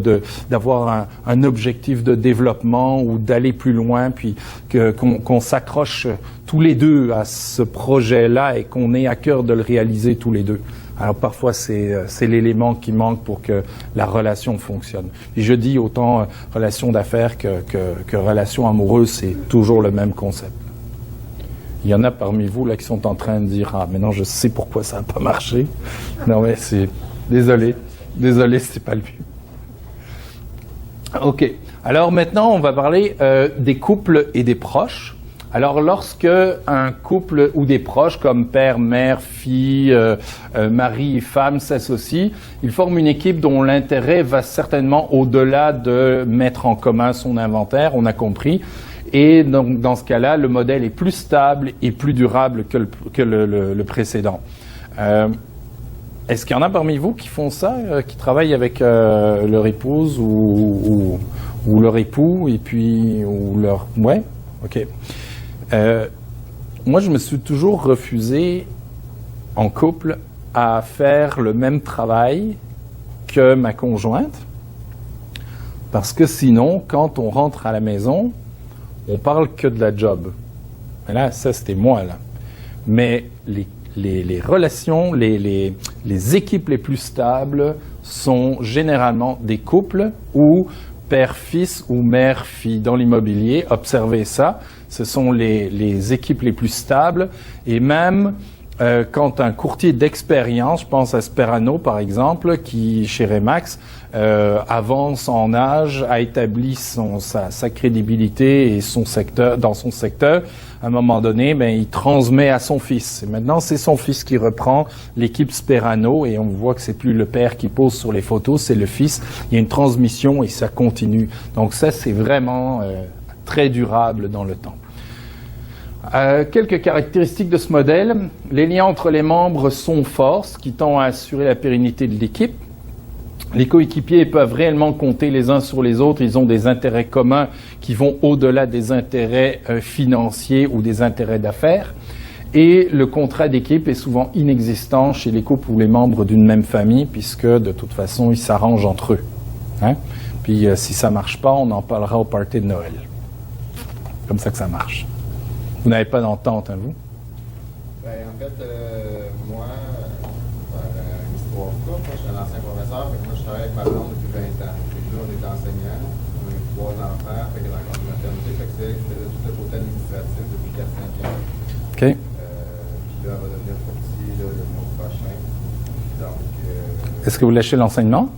d'avoir un objectif de développement ou d'aller plus loin, puis qu'on s'accroche tous les deux à ce projet-là et qu'on ait à cœur de le réaliser tous les deux. Alors parfois, c'est l'élément qui manque pour que la relation fonctionne. Et je dis autant relation d'affaires que relation amoureuse, c'est toujours le même concept. Il y en a parmi vous là qui sont en train de dire « Ah, maintenant je sais pourquoi ça n'a pas marché. » Non mais c'est... Désolé, c'est pas le but. OK. Alors maintenant, on va parler des couples et des proches. Alors, lorsque un couple ou des proches comme père, mère, fille, mari et femme s'associent, ils forment une équipe dont l'intérêt va certainement au-delà de mettre en commun son inventaire, on a compris. Et donc, dans ce cas-là, le modèle est plus stable et plus durable que le précédent. Est-ce qu'il y en a parmi vous qui font ça, qui travaillent avec leur épouse ou leur époux et puis ou leur... Ouais, ok. Moi, je me suis toujours refusé en couple à faire le même travail que ma conjointe, parce que sinon, quand on rentre à la maison, on parle que de la job. Et là, ça, c'était moi, là. Mais les relations, les équipes les plus stables sont généralement des couples où père-fils ou mère-fille dans l'immobilier. Observez ça. Ce sont les équipes les plus stables. Et même quand un courtier d'expérience, je pense à Sperano par exemple, qui chez Remax avance en âge, a établi sa crédibilité et son secteur dans son secteur. À un moment donné, ben, il transmet à son fils. Et maintenant, c'est son fils qui reprend l'équipe Sperano et on voit que c'est plus le père qui pose sur les photos, c'est le fils. Il y a une transmission et ça continue. Donc ça, c'est vraiment très durable dans le temps. Quelques caractéristiques de ce modèle. Les liens entre les membres sont forts, ce qui tend à assurer la pérennité de l'équipe. Les coéquipiers peuvent réellement compter les uns sur les autres. Ils ont des intérêts communs qui vont au-delà des intérêts financiers ou des intérêts d'affaires. Et le contrat d'équipe est souvent inexistant chez les couples ou les membres d'une même famille, puisque de toute façon, ils s'arrangent entre eux. Hein? Puis si ça ne marche pas, on en parlera au party de Noël. Comme ça que ça marche. Vous n'avez pas d'entente, hein, vous? Ben, en fait, moi, une histoire courte, moi, je suis un ancien professeur, fait que moi, je travaille avec ma blonde depuis 20 ans. Les deux, on est enseignants, on a eu 3 enfants, fait qu'elle a encore une maternité, fait que c'est elle qui faisait tout le côté administratif depuis 4-5 ans. OK. Puis là, elle va devenir courtier le mois prochain. Donc, est-ce que vous lâchez l'enseignement?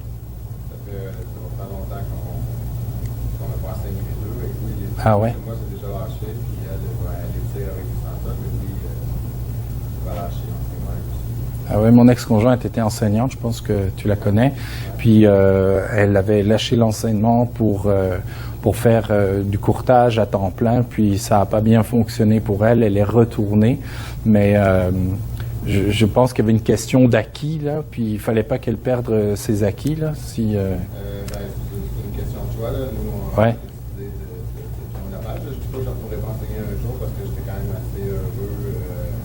ça va faire longtemps qu'on n'a pas enseigné les deux. Et oui, Ah ouais? Moi, c'est déjà lâché, puis elle tire avec du centre, mais lui, il va lâcher l'enseignement aussi. Ah ouais, mon ex-conjointe était enseignante, je pense que tu la connais. Puis elle avait lâché l'enseignement pour faire du courtage à temps plein, puis ça n'a pas bien fonctionné pour elle. Elle est retournée, mais je pense qu'il y avait une question d'acquis, là, puis il fallait pas qu'elle perde ses acquis, là, si... C'est une question de choix, là. Nous, on Ouais. a décidé de tourner la page. Je ne dis pas que je ne pourrais pas enseigner un jour parce que j'étais quand même assez heureux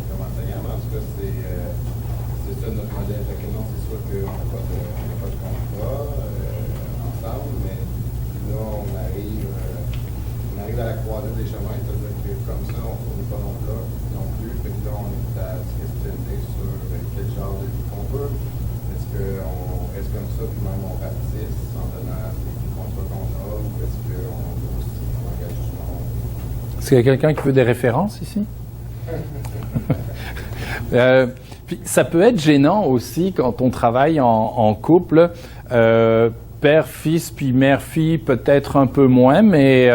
comme enseignant, mais en tout cas, c'est ça notre modèle. Fait que non, c'est sûr qu'on n'a pas de contrat ensemble, mais là, on arrive à la croisée des chemins, c'est-à-dire que comme ça, on ne fournit pas non plus. Fait que là, on est à se questionner sur quel genre de vie qu'on veut. Est-ce qu'on reste comme ça, puis même on rapetisse en donnant les contrats qu'on a, ou est-ce qu'on veut aussi un engagement? Est-ce qu'il y a quelqu'un qui veut des références ici? Puis ça peut être gênant aussi quand on travaille en couple. Père-fils, puis mère-fille, peut-être un peu moins, mais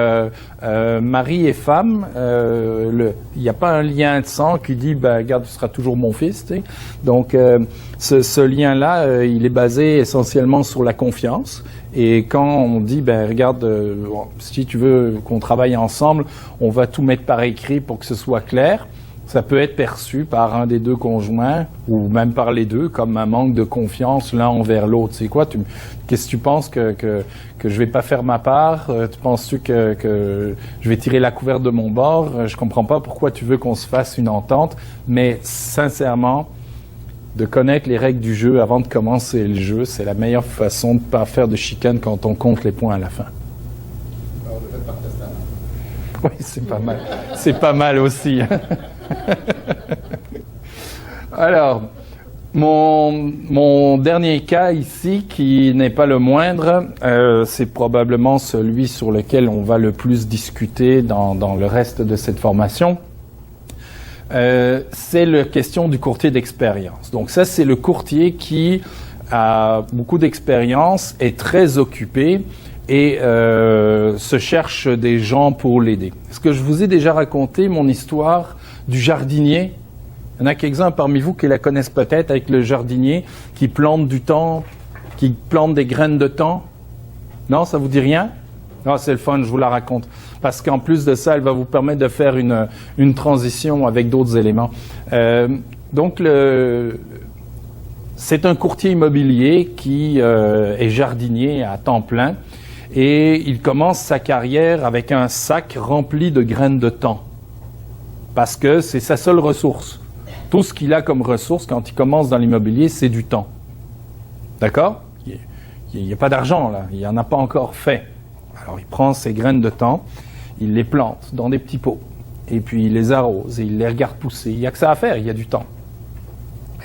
mari et femme, il n'y a pas un lien de sang qui dit, ben, regarde, tu seras toujours mon fils. Tu sais. Donc, ce lien-là, il est basé essentiellement sur la confiance. Et quand on dit, ben, regarde, si tu veux qu'on travaille ensemble, on va tout mettre par écrit pour que ce soit clair. Ça peut être perçu par un des deux conjoints ou même par les deux comme un manque de confiance l'un envers l'autre. C'est quoi? Qu'est-ce que tu penses que je vais pas faire ma part? Tu penses-tu que je vais tirer la couverte de mon bord? Je comprends pas pourquoi tu veux qu'on se fasse une entente. Mais sincèrement, de connaître les règles du jeu avant de commencer le jeu, c'est la meilleure façon de pas faire de chicane quand on compte les points à la fin. On le fait par testament. Oui, c'est pas mal. C'est pas mal aussi. Alors, mon dernier cas ici, qui n'est pas le moindre, c'est probablement celui sur lequel on va le plus discuter dans le reste de cette formation. C'est la question du courtier d'expérience. Donc ça, c'est le courtier qui a beaucoup d'expérience, est très occupé et se cherche des gens pour l'aider. Est-ce que je vous ai déjà raconté mon histoire du jardinier? Il y en a quelques-uns parmi vous qui la connaissent peut-être, avec le jardinier qui plante du thym, qui plante des graines de thym. Non, ça vous dit rien? Non, c'est le fun, je vous la raconte. Parce qu'en plus de ça, elle va vous permettre de faire une transition avec d'autres éléments. Donc, c'est un courtier immobilier qui est jardinier à temps plein et il commence sa carrière avec un sac rempli de graines de thym. Parce que c'est sa seule ressource. Tout ce qu'il a comme ressource quand il commence dans l'immobilier, c'est du temps. D'accord? Il n'y a pas d'argent là, il n'y en a pas encore fait. Alors il prend ses graines de thym, il les plante dans des petits pots, et puis il les arrose, et il les regarde pousser. Il n'y a que ça à faire, il y a du temps.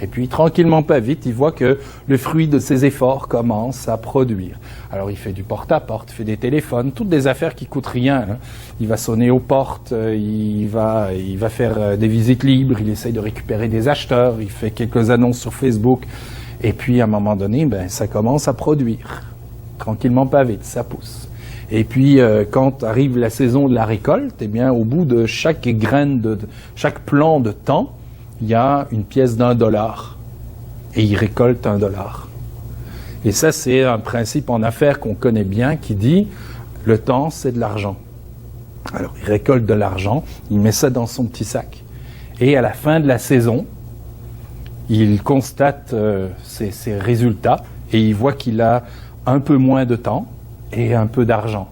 Et puis tranquillement, pas vite, il voit que le fruit de ses efforts commence à produire. Alors il fait du porte-à-porte, il fait des téléphones, toutes des affaires qui coûtent rien. Hein. Il va sonner aux portes, il va faire des visites libres, il essaye de récupérer des acheteurs, il fait quelques annonces sur Facebook. Et puis à un moment donné, ça commence à produire. Tranquillement, pas vite, ça pousse. Et puis quand arrive la saison de la récolte, au bout de chaque graine, chaque plant de thym, il y a une pièce d'$1 et il récolte $1. Et ça, c'est un principe en affaires qu'on connaît bien qui dit le temps, c'est de l'argent. Alors, il récolte de l'argent, il met ça dans son petit sac. Et à la fin de la saison, il constate ses résultats et il voit qu'il a un peu moins de temps et un peu d'argent.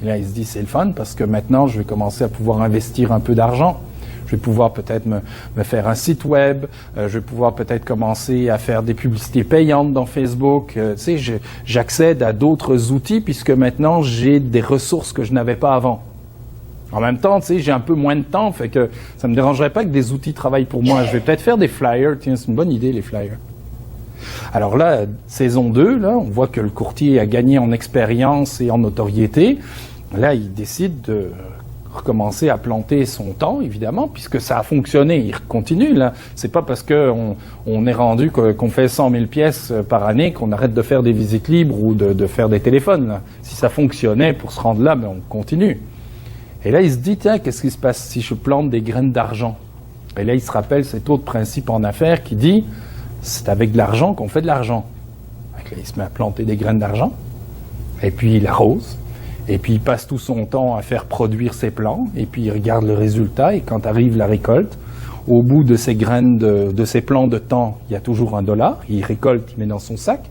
Et là, il se dit, c'est le fun parce que maintenant, je vais commencer à pouvoir investir un peu d'argent. Je vais pouvoir peut-être me faire un site web, je vais pouvoir peut-être commencer à faire des publicités payantes dans Facebook. J'accède à d'autres outils puisque maintenant j'ai des ressources que je n'avais pas avant. En même temps, j'ai un peu moins de temps, fait que ça ne me dérangerait pas que des outils travaillent pour moi. Je vais peut-être faire des flyers, tiens, c'est une bonne idée les flyers. Alors là, saison 2, là, on voit que le courtier a gagné en expérience et en notoriété. Là, il décide de recommencer à planter son temps, évidemment, puisque ça a fonctionné. Il continue, là. C'est pas parce qu'on est rendu qu'on fait 100 000 pièces par année qu'on arrête de faire des visites libres ou de faire des téléphones, là. Si ça fonctionnait pour se rendre là, on continue. Et là, il se dit, tiens, qu'est-ce qui se passe si je plante des graines d'argent? Et là, il se rappelle cet autre principe en affaires qui dit, c'est avec de l'argent qu'on fait de l'argent. Donc là, il se met à planter des graines d'argent, et puis il arrose. Et puis il passe tout son temps à faire produire ses plants, et puis il regarde le résultat, et quand arrive la récolte, au bout de ces graines, de ces plants de thym, il y a toujours $1, il récolte, il met dans son sac,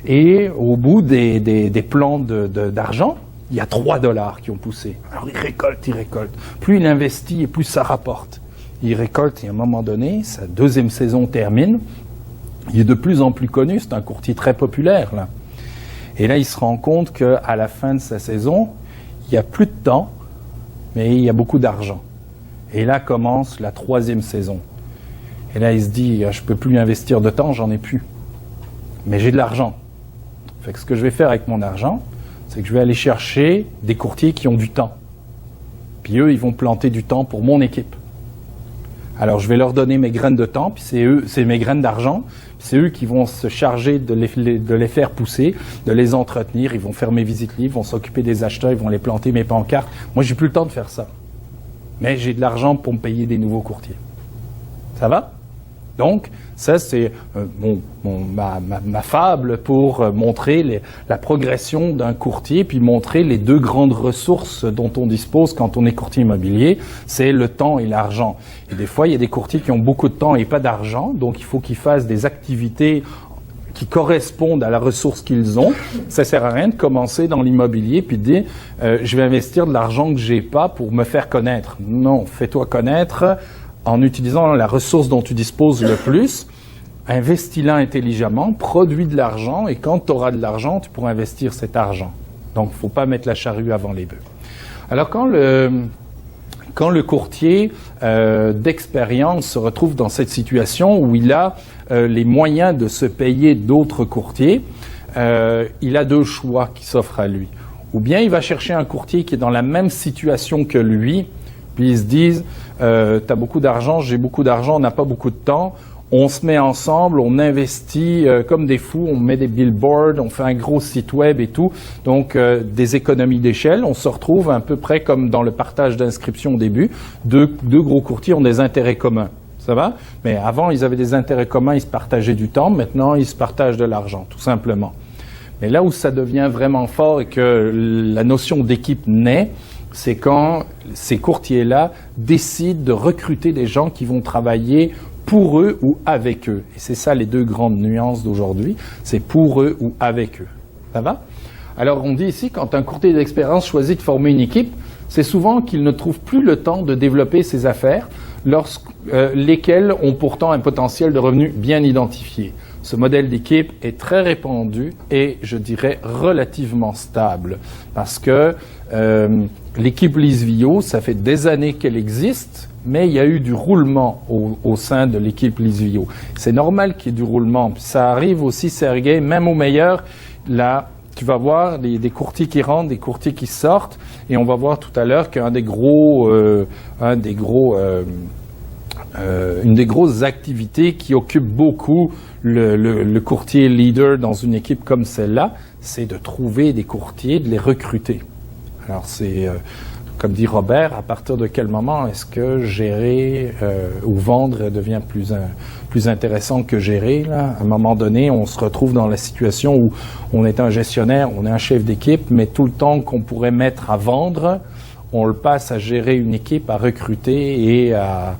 et au bout des plants d'argent, il y a $3 qui ont poussé. Alors il récolte. Plus il investit, et plus ça rapporte. Il récolte, et à un moment donné, sa deuxième saison termine, il est de plus en plus connu, c'est un courtier très populaire, là. Et là, il se rend compte qu'à la fin de sa saison, il n'y a plus de temps, mais il y a beaucoup d'argent. Et là commence la troisième saison. Et là, il se dit, je ne peux plus investir de temps, j'en ai plus. Mais j'ai de l'argent. Fait que ce que je vais faire avec mon argent, c'est que je vais aller chercher des courtiers qui ont du temps. Puis eux, ils vont planter du temps pour mon équipe. Alors, je vais leur donner mes graines de thym, puis c'est mes graines d'argent, c'est eux qui vont se charger de les faire pousser, de les entretenir, ils vont faire mes visites libres, ils vont s'occuper des acheteurs, ils vont les planter mes pancartes. Moi, j'ai plus le temps de faire ça. Mais j'ai de l'argent pour me payer des nouveaux courtiers. Ça va? Donc, ça, c'est ma fable pour montrer la progression d'un courtier, puis montrer les deux grandes ressources dont on dispose quand on est courtier immobilier, c'est le temps et l'argent. Et des fois, il y a des courtiers qui ont beaucoup de temps et pas d'argent, donc il faut qu'ils fassent des activités qui correspondent à la ressource qu'ils ont. Ça sert à rien de commencer dans l'immobilier puis de dire je vais investir de l'argent que j'ai pas pour me faire connaître. Non, fais-toi connaître en utilisant la ressource dont tu disposes le plus, investis-la intelligemment, produis de l'argent, et quand tu auras de l'argent, tu pourras investir cet argent. Donc, il ne faut pas mettre la charrue avant les bœufs. Alors, quand le courtier d'expérience se retrouve dans cette situation où il a les moyens de se payer d'autres courtiers, il a deux choix qui s'offrent à lui. Ou bien il va chercher un courtier qui est dans la même situation que lui, puis ils se disent, tu as beaucoup d'argent, j'ai beaucoup d'argent, on n'a pas beaucoup de temps, On se met ensemble, on investit comme des fous, on met des billboards, on fait un gros site web et tout. Donc, des économies d'échelle. On se retrouve à peu près comme dans le partage d'inscription au début. Deux gros courtiers ont des intérêts communs. Ça va? Mais avant, ils avaient des intérêts communs, ils se partageaient du temps. Maintenant, ils se partagent de l'argent, tout simplement. Mais là où ça devient vraiment fort et que la notion d'équipe naît, c'est quand ces courtiers-là décident de recruter des gens qui vont travailler pour eux ou avec eux. Et c'est ça les deux grandes nuances d'aujourd'hui, c'est pour eux ou avec eux. Ça va? Alors on dit ici, quand un courtier d'expérience choisit de former une équipe, c'est souvent qu'il ne trouve plus le temps de développer ses affaires, lesquelles ont pourtant un potentiel de revenus bien identifié. Ce modèle d'équipe est très répandu et, je dirais, relativement stable. Parce que l'équipe Leasevio, ça fait des années qu'elle existe, mais il y a eu du roulement au sein de l'équipe Leasevio. C'est normal qu'il y ait du roulement. Puis ça arrive aussi, Sergei, même au meilleur, là, tu vas voir des courtiers qui rentrent, des courtiers qui sortent, et on va voir tout à l'heure qu'une des grosses activités qui occupe beaucoup le courtier leader dans une équipe comme celle-là, c'est de trouver des courtiers, de les recruter. Alors c'est, comme dit Robert, à partir de quel moment est-ce que gérer ou vendre devient plus intéressant que gérer, là? À un moment donné, on se retrouve dans la situation où on est un gestionnaire, on est un chef d'équipe, mais tout le temps qu'on pourrait mettre à vendre, on le passe à gérer une équipe, à recruter et à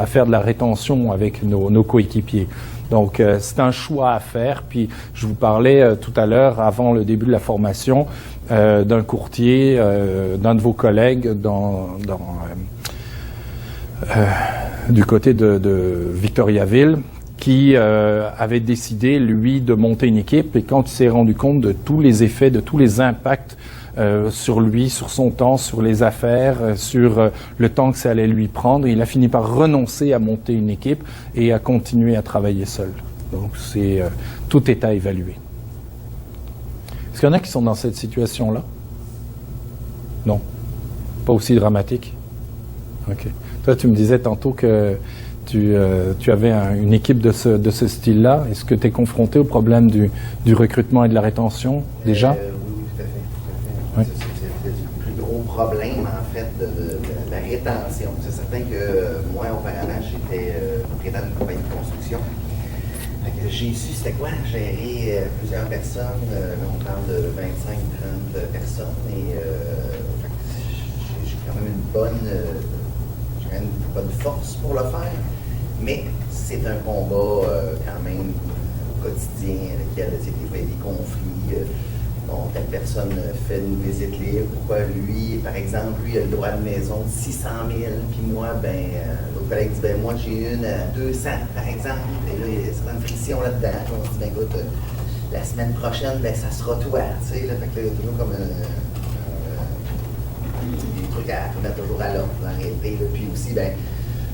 faire de la rétention avec nos coéquipiers. Donc, c'est un choix à faire. Puis, je vous parlais tout à l'heure, avant le début de la formation, d'un courtier, d'un de vos collègues du côté de Victoriaville, qui avait décidé, lui, de monter une équipe. Et quand il s'est rendu compte de tous les effets, de tous les impacts sur lui, sur son temps, sur les affaires, sur le temps que ça allait lui prendre, il a fini par renoncer à monter une équipe et à continuer à travailler seul. Donc, tout est à évaluer. Est-ce qu'il y en a qui sont dans cette situation-là? Non. Pas aussi dramatique? OK. Toi, tu me disais tantôt que tu avais une équipe de ce style-là. Est-ce que tu es confronté au problème du recrutement et de la rétention, déjà? Oui, tout à fait. Oui. C'est le plus gros problème, en fait, de la rétention. C'est certain que moi, auparavant, j'étais propriétaire d'une compagnie de construction. J'ai su c'était quoi gérer plusieurs personnes. On parle de 25-30 personnes. Et j'ai quand même une bonne force pour le faire. Mais c'est un combat quand même au quotidien avec lequel des fois il y a des conflits. Bon, telle personne fait une visite libre. Pourquoi lui, par exemple, lui a le droit de maison de 600 000, puis moi, l'autre collègue dit, moi j'ai une à 200, par exemple. Et là, il y a certaines frictions là-dedans. On se dit, écoute, la semaine prochaine, ça sera toi, tu sais. Fait que là, il y a toujours comme des trucs à mettre toujours à l'ordre, en réalité. Puis aussi,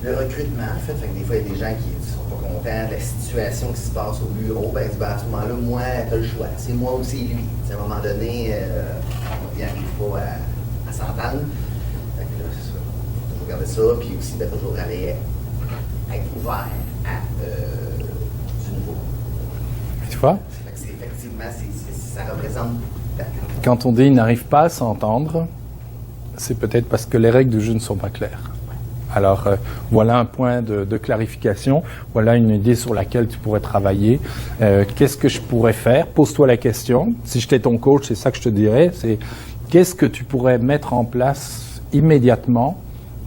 le recrutement, en fait, que des fois, il y a des gens qui sont pas contents de la situation qui se passe au bureau. À ce moment-là, moi, tu as le choix. C'est moi ou c'est lui. À un moment donné, on n'y arrive pas à s'entendre. Fait que là, c'est ça. Toujours garder ça, puis aussi toujours aller être ouvert à du nouveau. Tu vois? Effectivement, ça représente... Quand on dit « il n'arrive pas à s'entendre », c'est peut-être parce que les règles du jeu ne sont pas claires. Alors, voilà un point de clarification. Voilà une idée sur laquelle tu pourrais travailler. Qu'est-ce que je pourrais faire? Pose-toi la question. Si j'étais ton coach, c'est ça que je te dirais. C'est qu'est-ce que tu pourrais mettre en place immédiatement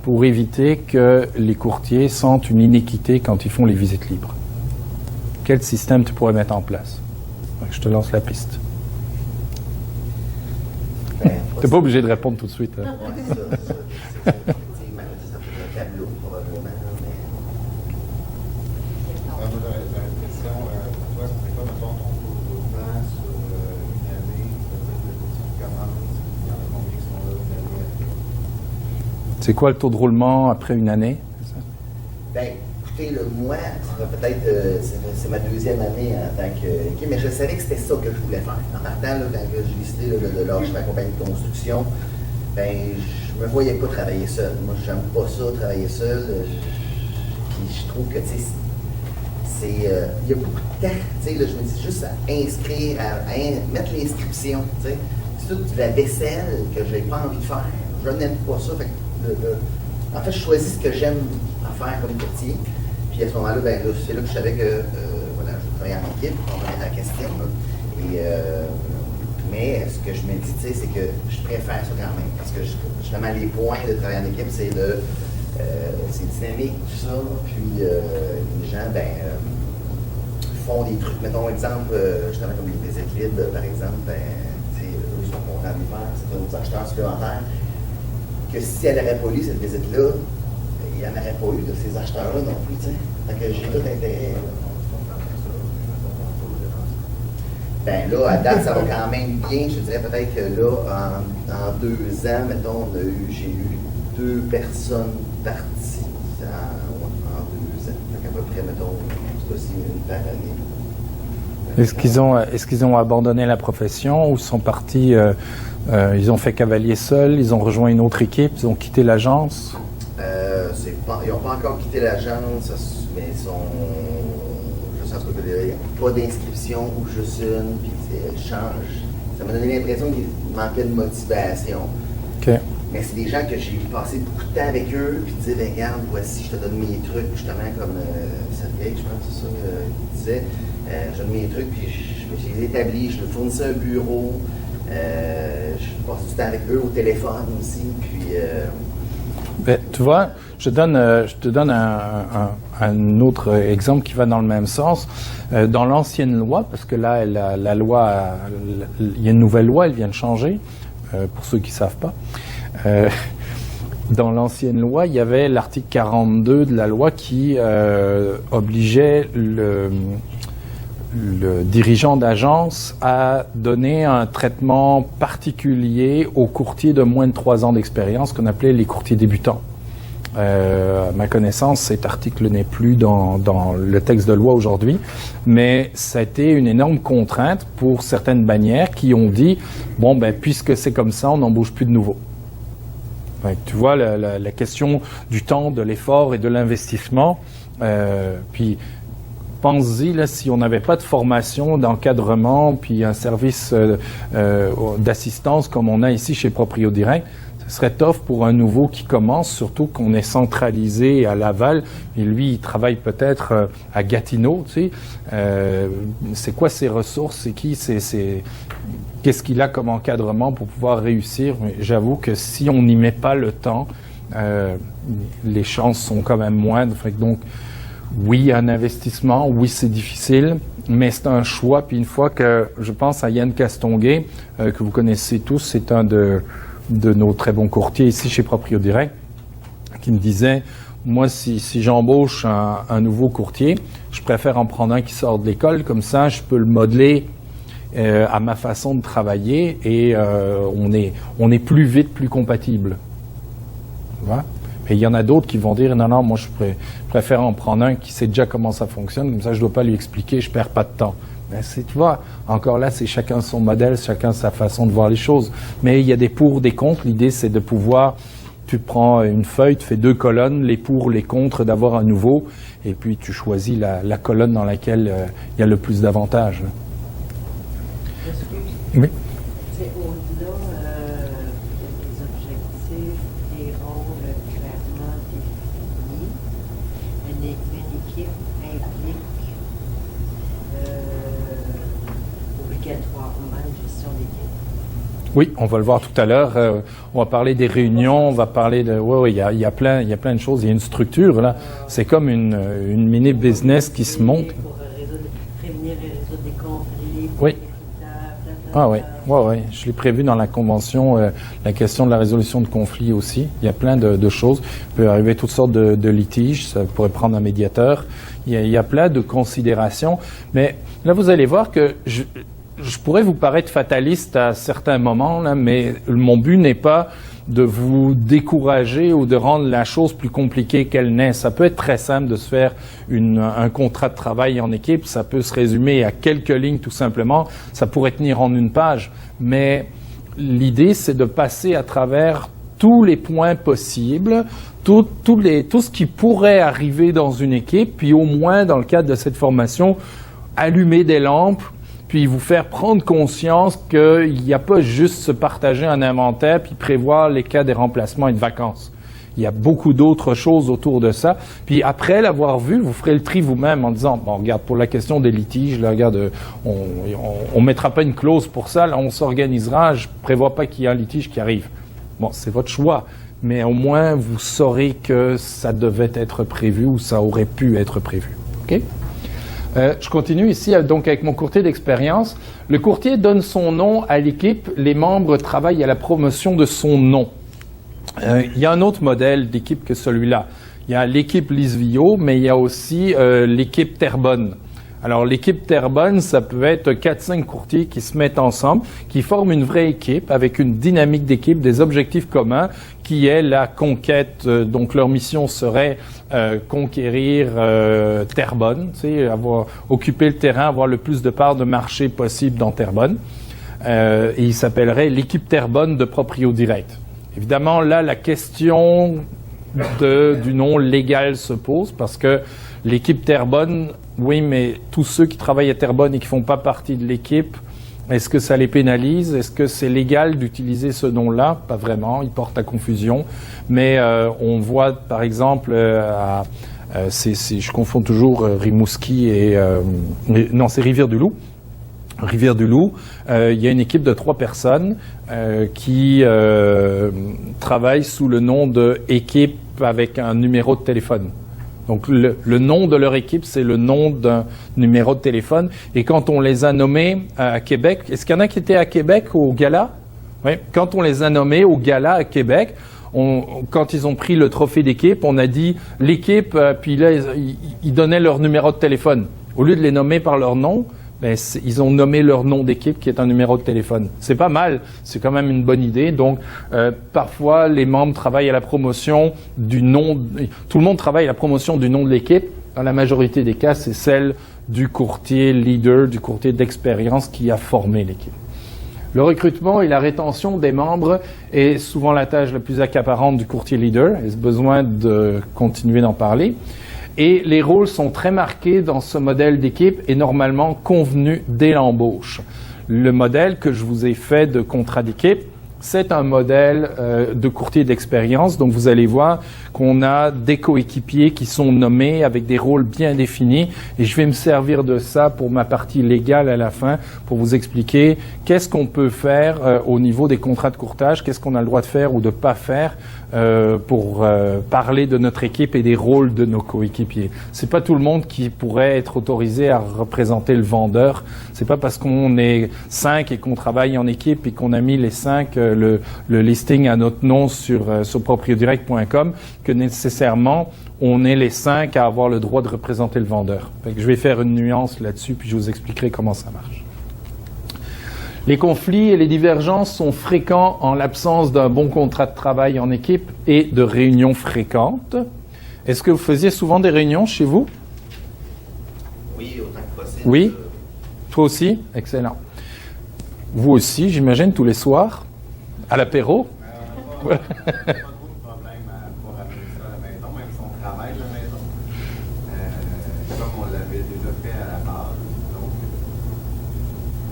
pour éviter que les courtiers sentent une inéquité quand ils font les visites libres? Quel système tu pourrais mettre en place? Je te lance la piste. Tu n'es pas obligé de répondre tout de suite. Hein? Ouais, c'est tableau, probablement, mais... J'avais une question. Toi, c'est quoi, mettons, ton taux de roulement sur une année? Depuis que tu commences, il y en a combien qui sont là une année après? C'est quoi le taux de roulement après une année? Écoutez, moi, ça va peut-être, c'est ma deuxième année en tant que... mais je savais que c'était ça que je voulais faire. En partant, là, quand j'ai décidé de lâcher ma compagnie de construction, je me voyais pas travailler seul. Moi, j'aime pas ça, travailler seul. Puis je trouve que, tu sais, il y a beaucoup de temps. Tu sais, là, je me dis juste à inscrire, mettre l'inscription. Tu sais. C'est toute la vaisselle que j'ai pas envie de faire. Je n'aime pas ça. Fait que en fait, je choisis ce que j'aime à faire comme courtier. Puis à ce moment-là, ben, c'est là que je savais que voilà, je travaillais en équipe, on revenait à la question. Là. Et, mais ce que je me dis, tu sais, c'est que je préfère ça quand même. Parce que justement, les points de travailler en équipe, c'est c'est dynamique, tout ça. Puis les gens, font des trucs. Mettons, exemple, justement, comme les visites libres, par exemple, eux, ils sont contents de les faire. C'est un autre acheteur supplémentaire. Que si elle n'aurait pas eu cette visite-là, il n'y en aurait pas eu de ces acheteurs-là non plus, tu sais. Fait que j'ai tout intérêt. Ben là, à date, ça va quand même bien. Je dirais peut-être que là, en 2 ans, mettons, j'ai eu 2 personnes parties en 2 ans. Fait qu'à peu près, mettons, c'est aussi une par année. Est-ce qu'ils ont abandonné la profession ou sont partis, ils ont fait cavalier seul, ils ont rejoint une autre équipe, ils ont quitté l'agence? Ils n'ont pas encore quitté l'agence, mais ils sont... Je sais ce que je veux dire, pas d'inscription ou juste une, puis elles changent. Ça m'a donné l'impression qu'il manquait de motivation. Okay. Mais c'est des gens que j'ai passé beaucoup de temps avec eux, puis ils disaient, regarde, voici, je te donne mes trucs, justement, comme Sergei, je pense que c'est ça qu'il disait. Je donne mes trucs, puis je les établis, je leur fournissais un bureau, je passe du temps avec eux au téléphone aussi, puis... Ben, tu vois, je te donne un autre exemple qui va dans le même sens. Dans l'ancienne loi, parce que là, la loi, il y a une nouvelle loi, elle vient de changer, pour ceux qui ne savent pas. Dans l'ancienne loi, il y avait l'article 42 de la loi qui obligeait le dirigeant d'agence à donner un traitement particulier aux courtiers de moins de 3 ans d'expérience, qu'on appelait les courtiers débutants. À ma connaissance, cet article n'est plus dans le texte de loi aujourd'hui, mais ça a été une énorme contrainte pour certaines bannières qui ont dit « bon, ben puisque c'est comme ça, on n'embauche plus de nouveaux ». Tu vois, la question du temps, de l'effort et de l'investissement, puis pense-y, là, si on n'avait pas de formation, d'encadrement, puis un service d'assistance comme on a ici chez Proprio Direct, ce serait tough pour un nouveau qui commence, surtout qu'on est centralisé à Laval, et lui, il travaille peut-être à Gatineau, tu sais. C'est quoi ses ressources, c'est qui, qu'est-ce qu'il a comme encadrement pour pouvoir réussir? Mais j'avoue que si on n'y met pas le temps, les chances sont quand même moindres. Fait que donc, oui, un investissement, oui, c'est difficile, mais c'est un choix. Puis une fois que je pense à Yann Castonguay, que vous connaissez tous, c'est un de nos très bons courtiers ici chez Proprio Direct, qui me disait, moi, si j'embauche un nouveau courtier, je préfère en prendre un qui sort de l'école, comme ça, je peux le modeler à ma façon de travailler et on est plus vite, plus compatible. Tu vois? Et il y en a d'autres qui vont dire, non, moi, je préfère en prendre un qui sait déjà comment ça fonctionne, comme ça, je ne dois pas lui expliquer, je ne perds pas de temps. Ben, tu vois, encore là, c'est chacun son modèle, chacun sa façon de voir les choses. Mais il y a des pour, des contre. L'idée, c'est de pouvoir, tu prends une feuille, tu fais 2 colonnes, les pour, les contre, d'avoir un nouveau, et puis tu choisis la colonne dans laquelle il y a le plus d'avantages. Oui. C'est au-delà des objectifs, des rôles clairement définis. Une équipe implique obligatoirement une gestion d'équipe. Oui, on va le voir tout à l'heure. On va parler des réunions, on va parler de... Oui, il y a plein de choses. Il y a une structure, là. C'est comme une mini-business qui se monte. Pour prévenir et résoudre des conflits. Oui. Ah oui, je l'ai prévu dans la convention, la question de la résolution de conflits aussi. Il y a plein de choses. Il peut arriver toutes sortes de litiges, ça pourrait prendre un médiateur. Il y a plein de considérations. Mais là, vous allez voir que je pourrais vous paraître fataliste à certains moments, là, mais mon but n'est pas de vous décourager ou de rendre la chose plus compliquée qu'elle n'est. Ça peut être très simple de se faire un contrat de travail en équipe. Ça peut se résumer à quelques lignes tout simplement. Ça pourrait tenir en une page. Mais l'idée, c'est de passer à travers tous les points possibles, tout ce qui pourrait arriver dans une équipe, puis au moins, dans le cadre de cette formation, allumer des lampes, puis vous faire prendre conscience qu'il n'y a pas juste se partager un inventaire, puis prévoir les cas des remplacements et de vacances. Il y a beaucoup d'autres choses autour de ça. Puis après l'avoir vu, vous ferez le tri vous-même en disant, bon, regarde, pour la question des litiges, là, regarde, on mettra pas une clause pour ça, là, on s'organisera, je prévois pas qu'il y ait un litige qui arrive. Bon, c'est votre choix, mais au moins, vous saurez que ça devait être prévu ou ça aurait pu être prévu. OK? Je continue ici donc avec mon courtier d'expérience. Le courtier donne son nom à l'équipe. Les membres travaillent à la promotion de son nom. Il y a un autre modèle d'équipe que celui-là. Il y a l'équipe Lisvio, mais il y a aussi l'équipe Terrebonne. Alors, l'équipe Terrebonne, ça peut être 4-5 courtiers qui se mettent ensemble, qui forment une vraie équipe avec une dynamique d'équipe, des objectifs communs, qui est la conquête. Donc, leur mission serait conquérir Terrebonne, tu sais, occuper le terrain, avoir le plus de parts de marché possible dans Terrebonne. Et il s'appellerait l'équipe Terrebonne de Proprio Direct. Évidemment, là, la question du nom légal se pose parce que l'équipe Terrebonne, oui, mais tous ceux qui travaillent à Terrebonne et qui ne font pas partie de l'équipe, est-ce que ça les pénalise? Est-ce que c'est légal d'utiliser ce nom-là? Pas vraiment, il porte à confusion. Mais on voit, par exemple, je confonds toujours Rimouski non, c'est Rivière-du-Loup. Rivière-du-Loup, il y a une équipe de 3 personnes qui travaillent sous le nom de équipe avec un numéro de téléphone. Donc, le nom de leur équipe, c'est le nom d'un numéro de téléphone. Et quand on les a nommés à Québec, est-ce qu'il y en a qui étaient à Québec au gala? Oui. Quand on les a nommés au gala à Québec, quand ils ont pris le trophée d'équipe, on a dit l'équipe, puis là, ils donnaient leur numéro de téléphone. Au lieu de les nommer par leur nom, ben, ils ont nommé leur nom d'équipe qui est un numéro de téléphone. C'est pas mal, c'est quand même une bonne idée. Donc, parfois, les membres travaillent à la promotion du nom. Tout le monde travaille à la promotion du nom de l'équipe. Dans la majorité des cas, c'est celle du courtier leader, du courtier d'expérience qui a formé l'équipe. Le recrutement et la rétention des membres est souvent la tâche la plus accaparante du courtier leader. Il y a besoin de continuer d'en parler. Et les rôles sont très marqués dans ce modèle d'équipe et normalement convenus dès l'embauche. Le modèle que je vous ai fait de contrat d'équipe, c'est un modèle de courtier d'expérience. Donc, vous allez voir qu'on a des coéquipiers qui sont nommés avec des rôles bien définis. Et je vais me servir de ça pour ma partie légale à la fin, pour vous expliquer qu'est-ce qu'on peut faire au niveau des contrats de courtage, qu'est-ce qu'on a le droit de faire ou de pas faire pour parler de notre équipe et des rôles de nos coéquipiers. C'est pas tout le monde qui pourrait être autorisé à représenter le vendeur. C'est pas parce qu'on est 5 et qu'on travaille en équipe et qu'on a mis les 5 le listing à notre nom sur proprio-direct.com que nécessairement on est les 5 à avoir le droit de représenter le vendeur. Fait que je vais faire une nuance là-dessus puis je vous expliquerai comment ça marche. Les conflits et les divergences sont fréquents en l'absence d'un bon contrat de travail en équipe et de réunions fréquentes. Est-ce que vous faisiez souvent des réunions chez vous? Oui, autant que possible. Oui? Toi aussi? Excellent. Vous aussi, j'imagine, tous les soirs? À l'apéro? Pas trop de problème à pouvoir amener ça à la maison, même si on travaille à la maison. Comme on l'avait déjà fait à la base. Donc,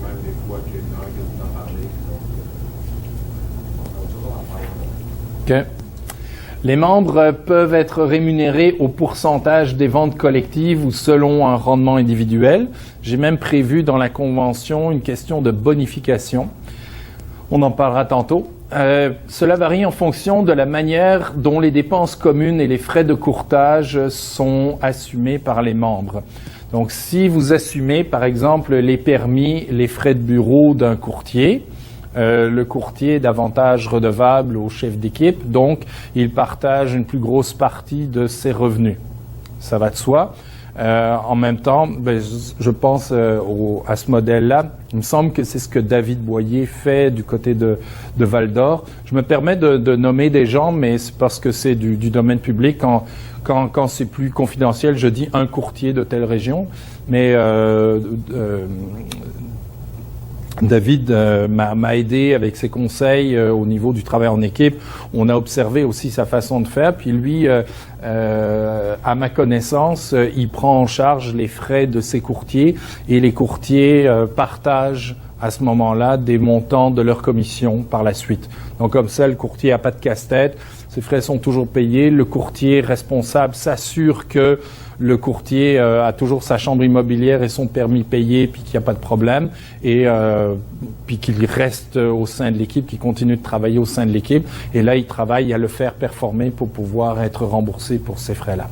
même des fois qu'il y en a un qui nous a parlé, donc on va toujours en faire. OK. Les membres peuvent être rémunérés au pourcentage des ventes collectives ou selon un rendement individuel. J'ai même prévu dans la convention une question de bonification. On en parlera tantôt. Cela varie en fonction de la manière dont les dépenses communes et les frais de courtage sont assumés par les membres. Donc, si vous assumez, par exemple, les permis, les frais de bureau d'un courtier, le courtier est davantage redevable au chef d'équipe, donc il partage une plus grosse partie de ses revenus. Ça va de soi. En même temps, je pense à ce modèle-là. Il me semble que c'est ce que David Boyer fait du côté de Val-d'Or. Je me permets de nommer des gens, mais c'est parce que c'est du domaine public. Quand c'est plus confidentiel, je dis un courtier de telle région. Mais David m'a aidé avec ses conseils au niveau du travail en équipe. On a observé aussi sa façon de faire. Puis lui, à ma connaissance, il prend en charge les frais de ses courtiers et les courtiers partagent à ce moment-là des montants de leur commission par la suite. Donc comme ça, le courtier n'a pas de casse-tête. Ses frais sont toujours payés. Le courtier responsable s'assure que le courtier a toujours sa chambre immobilière et son permis payé, puis qu'il n'y a pas de problème, et puis qu'il reste au sein de l'équipe, qu'il continue de travailler au sein de l'équipe. Et là, il travaille à le faire performer pour pouvoir être remboursé pour ces frais-là.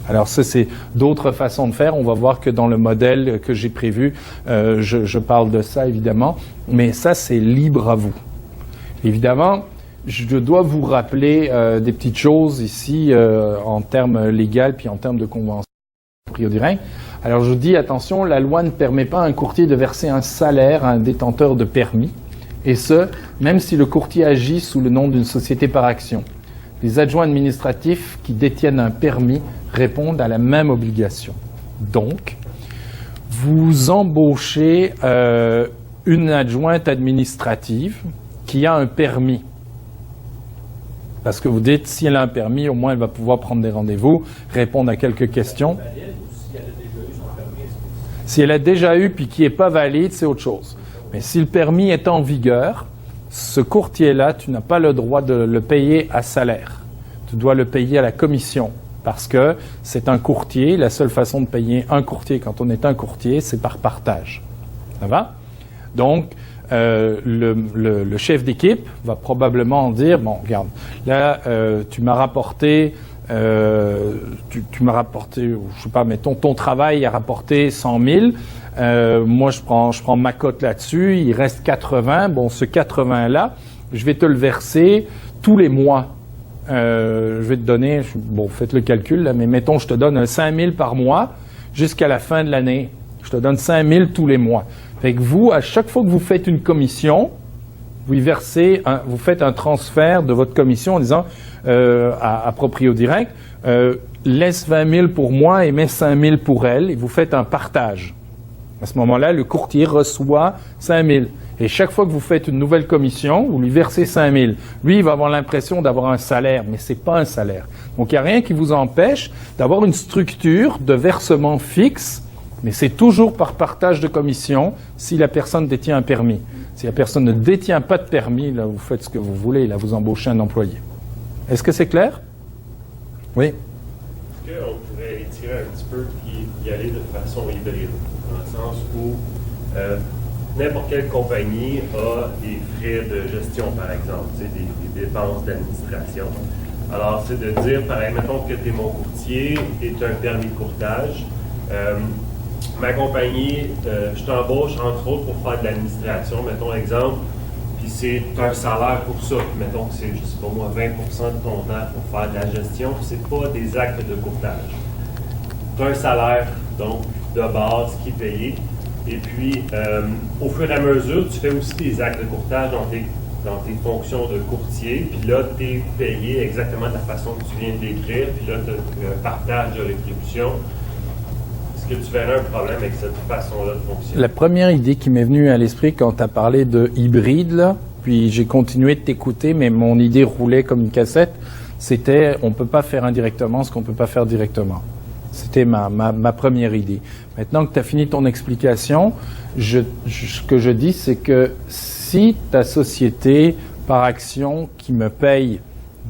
Alors ça, c'est d'autres façons de faire. On va voir que dans le modèle que j'ai prévu, je parle de ça, évidemment. Mais ça, c'est libre à vous. Évidemment, je dois vous rappeler des petites choses ici en termes légaux puis en termes de convention proprio-direct. Alors je vous dis, attention, la loi ne permet pas à un courtier de verser un salaire à un détenteur de permis, et ce, même si le courtier agit sous le nom d'une société par action. Les adjoints administratifs qui détiennent un permis répondent à la même obligation. Donc, vous embauchez une adjointe administrative qui a un permis. Parce que vous dites, si elle a un permis, au moins elle va pouvoir prendre des rendez-vous, répondre à quelques questions. Si elle a déjà eu puis qui n'est pas valide, c'est autre chose. Mais si le permis est en vigueur, ce courtier-là, tu n'as pas le droit de le payer à salaire. Tu dois le payer à la commission. Parce que c'est un courtier. La seule façon de payer un courtier quand on est un courtier, c'est par partage. Ça va? Donc, le chef d'équipe va probablement dire, bon, regarde, là, tu m'as rapporté, tu m'as rapporté, je sais pas, mettons, ton travail a rapporté 100 000. Moi, je prends ma cote là-dessus. Il reste 80. Bon, ce 80-là, je vais te le verser tous les mois. Je vais te donner, bon, faites le calcul, là, mais mettons, je te donne 5 000 par mois jusqu'à la fin de l'année. Je te donne 5 000 tous les mois. Fait que vous, à chaque fois que vous faites une commission, vous faites un transfert de votre commission en disant à proprio direct, laisse 20 000 pour moi et mets 5 000 pour elle, et vous faites un partage. À ce moment-là, le courtier reçoit 5 000. Et chaque fois que vous faites une nouvelle commission, vous lui versez 5 000. Lui, il va avoir l'impression d'avoir un salaire, mais c'est pas un salaire. Donc, il n'y a rien qui vous empêche d'avoir une structure de versement fixe, mais c'est toujours par partage de commission si la personne détient un permis. Si la personne ne détient pas de permis, là, vous faites ce que vous voulez, là, vous embauchez un employé. Est-ce que c'est clair? Oui. Est-ce qu'on pourrait étirer un petit peu et y aller de façon hybride, dans le sens où n'importe quelle compagnie a des frais de gestion, par exemple, des dépenses d'administration. Alors, c'est de dire, pareil, mettons que tu es mon courtier et tu as un permis de courtage. Ma compagnie, je t'embauche entre autres pour faire de l'administration, mettons exemple, puis c'est un salaire pour ça. Puis mettons que c'est, je sais pas moi, 20% de ton temps pour faire de la gestion, puis c'est pas des actes de courtage. Tu as un salaire, donc, de base qui est payé. Et puis, au fur et à mesure, tu fais aussi des actes de courtage dans tes fonctions de courtier. Puis là, tu es payé exactement de la façon que tu viens de décrire. Puis là, tu as un partage de rétribution. Est-ce que tu verrais un problème avec cette façon-là de fonctionner? La première idée qui m'est venue à l'esprit quand tu as parlé de hybride, là, puis j'ai continué de t'écouter, mais mon idée roulait comme une cassette, c'était on ne peut pas faire indirectement ce qu'on ne peut pas faire directement. C'était ma première idée. Maintenant que tu as fini ton explication, ce que je dis, c'est que si ta société par action qui me paye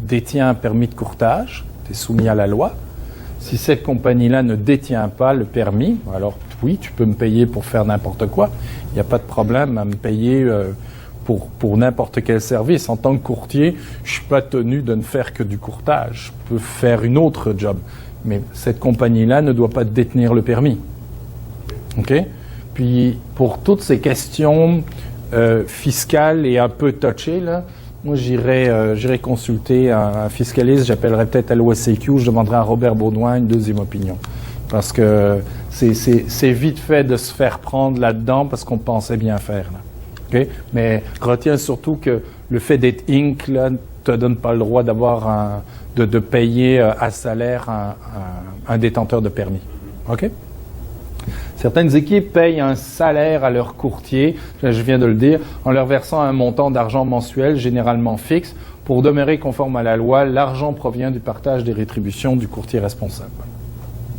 détient un permis de courtage, tu es soumis à la loi. Si cette compagnie-là ne détient pas le permis, alors oui, tu peux me payer pour faire n'importe quoi. Il n'y a pas de problème à me payer pour n'importe quel service. En tant que courtier, je ne suis pas tenu de ne faire que du courtage. Je peux faire une autre job. Mais cette compagnie-là ne doit pas détenir le permis. OK? Puis, pour toutes ces questions fiscales et un peu touchées, là, moi, j'irai consulter un fiscaliste. J'appellerai peut-être à l'OSCQ. Je demanderai à Robert Baudouin une deuxième opinion. Parce que c'est vite fait de se faire prendre là-dedans parce qu'on pensait bien faire. Là. Okay? Mais retiens surtout que le fait d'être Inc. là ne te donne pas le droit d'avoir de payer à salaire un détenteur de permis. OK? C'est Certaines équipes payent un salaire à leur courtier, je viens de le dire, en leur versant un montant d'argent mensuel, généralement fixe. Pour demeurer conforme à la loi, l'argent provient du partage des rétributions du courtier responsable.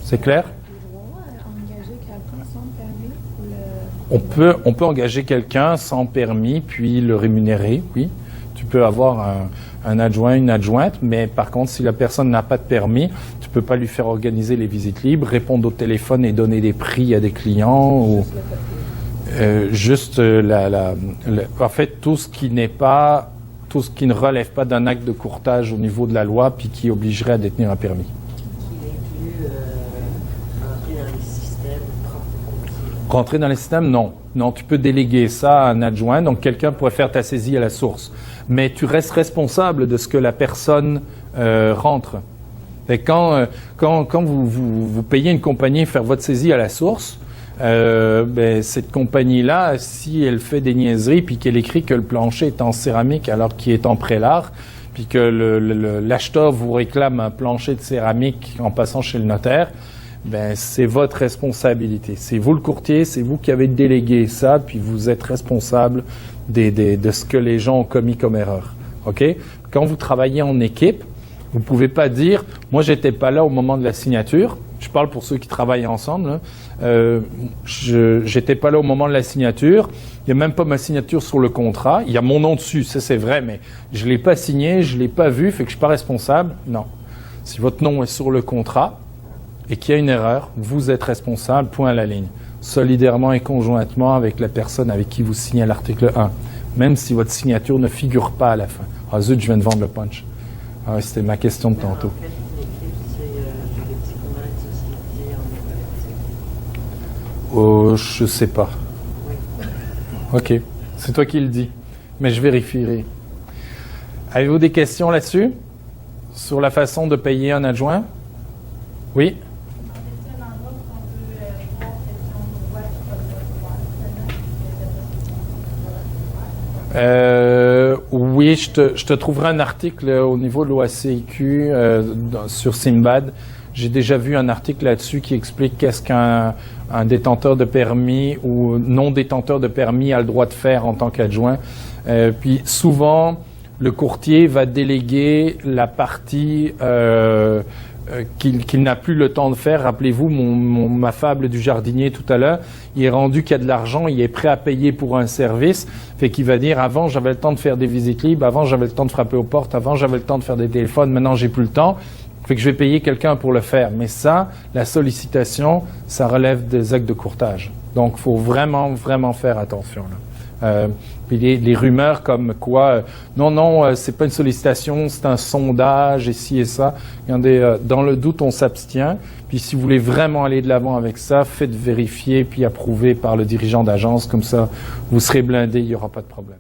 C'est clair? Engager quelqu'un sans permis On peut engager quelqu'un sans permis, puis le rémunérer, oui. Tu peux avoir un adjoint, une adjointe, mais par contre, si la personne n'a pas de permis, tu peux pas lui faire organiser les visites libres, répondre au téléphone et donner des prix à des clients. Ou, en fait, tout ce qui ne relève pas d'un acte de courtage au niveau de la loi, puis qui obligerait à détenir un permis. Qui inclut rentrer dans les systèmes propres. Rentrer dans les systèmes, non. Non, tu peux déléguer ça à un adjoint, donc quelqu'un pourrait faire ta saisie à la source. Mais tu restes responsable de ce que la personne rentre. Et quand vous payez une compagnie faire votre saisie à la source, cette compagnie-là, si elle fait des niaiseries, puis qu'elle écrit que le plancher est en céramique alors qu'il est en prélat, puis que l'acheteur vous réclame un plancher de céramique en passant chez le notaire, c'est votre responsabilité. C'est vous le courtier, c'est vous qui avez délégué ça, puis vous êtes responsable de ce que les gens ont commis comme erreur. OK? Quand vous travaillez en équipe, vous ne pouvez pas dire « Moi, j'étais pas là au moment de la signature ». Je parle pour ceux qui travaillent ensemble. J'étais pas là au moment de la signature. Il n'y a même pas ma signature sur le contrat. Il y a mon nom dessus, ça c'est vrai, mais je ne l'ai pas signé, je ne l'ai pas vu, fait que je ne suis pas responsable. Non. Si votre nom est sur le contrat et qu'il y a une erreur, vous êtes responsable, point à la ligne. Solidairement et conjointement avec la personne avec qui vous signez l'article 1. Même si votre signature ne figure pas à la fin. Ah zut, je viens de vendre le punch. Ah, c'était ma question de tantôt. En fait, l'équipe, c'est juridiquement une société en équipe. Je sais pas. OK. C'est toi qui le dis. Mais je vérifierai. Avez-vous des questions là-dessus? Sur la façon de payer un adjoint? Oui? Oui, je te trouverai un article au niveau de l'OACIQ sur Simbad. J'ai déjà vu un article là-dessus qui explique qu'est-ce qu'un détenteur de permis ou non détenteur de permis a le droit de faire en tant qu'adjoint. Puis souvent, le courtier va déléguer la partie qu'il n'a plus le temps de faire. Rappelez-vous ma fable du jardinier tout à l'heure. Il est rendu qu'il y a de l'argent, il est prêt à payer pour un service. Fait qu'il va dire, avant j'avais le temps de faire des visites libres, avant j'avais le temps de frapper aux portes, avant j'avais le temps de faire des téléphones, maintenant j'ai plus le temps. Fait que je vais payer quelqu'un pour le faire. Mais ça, la sollicitation, ça relève des actes de courtage. Donc, il faut vraiment, vraiment faire attention, là. Puis les rumeurs comme quoi, non, c'est pas une sollicitation, c'est un sondage et ci et ça. Regardez, dans le doute, on s'abstient. Puis si vous voulez vraiment aller de l'avant avec ça, faites vérifier puis approuver par le dirigeant d'agence. Comme ça, vous serez blindé, il n'y aura pas de problème.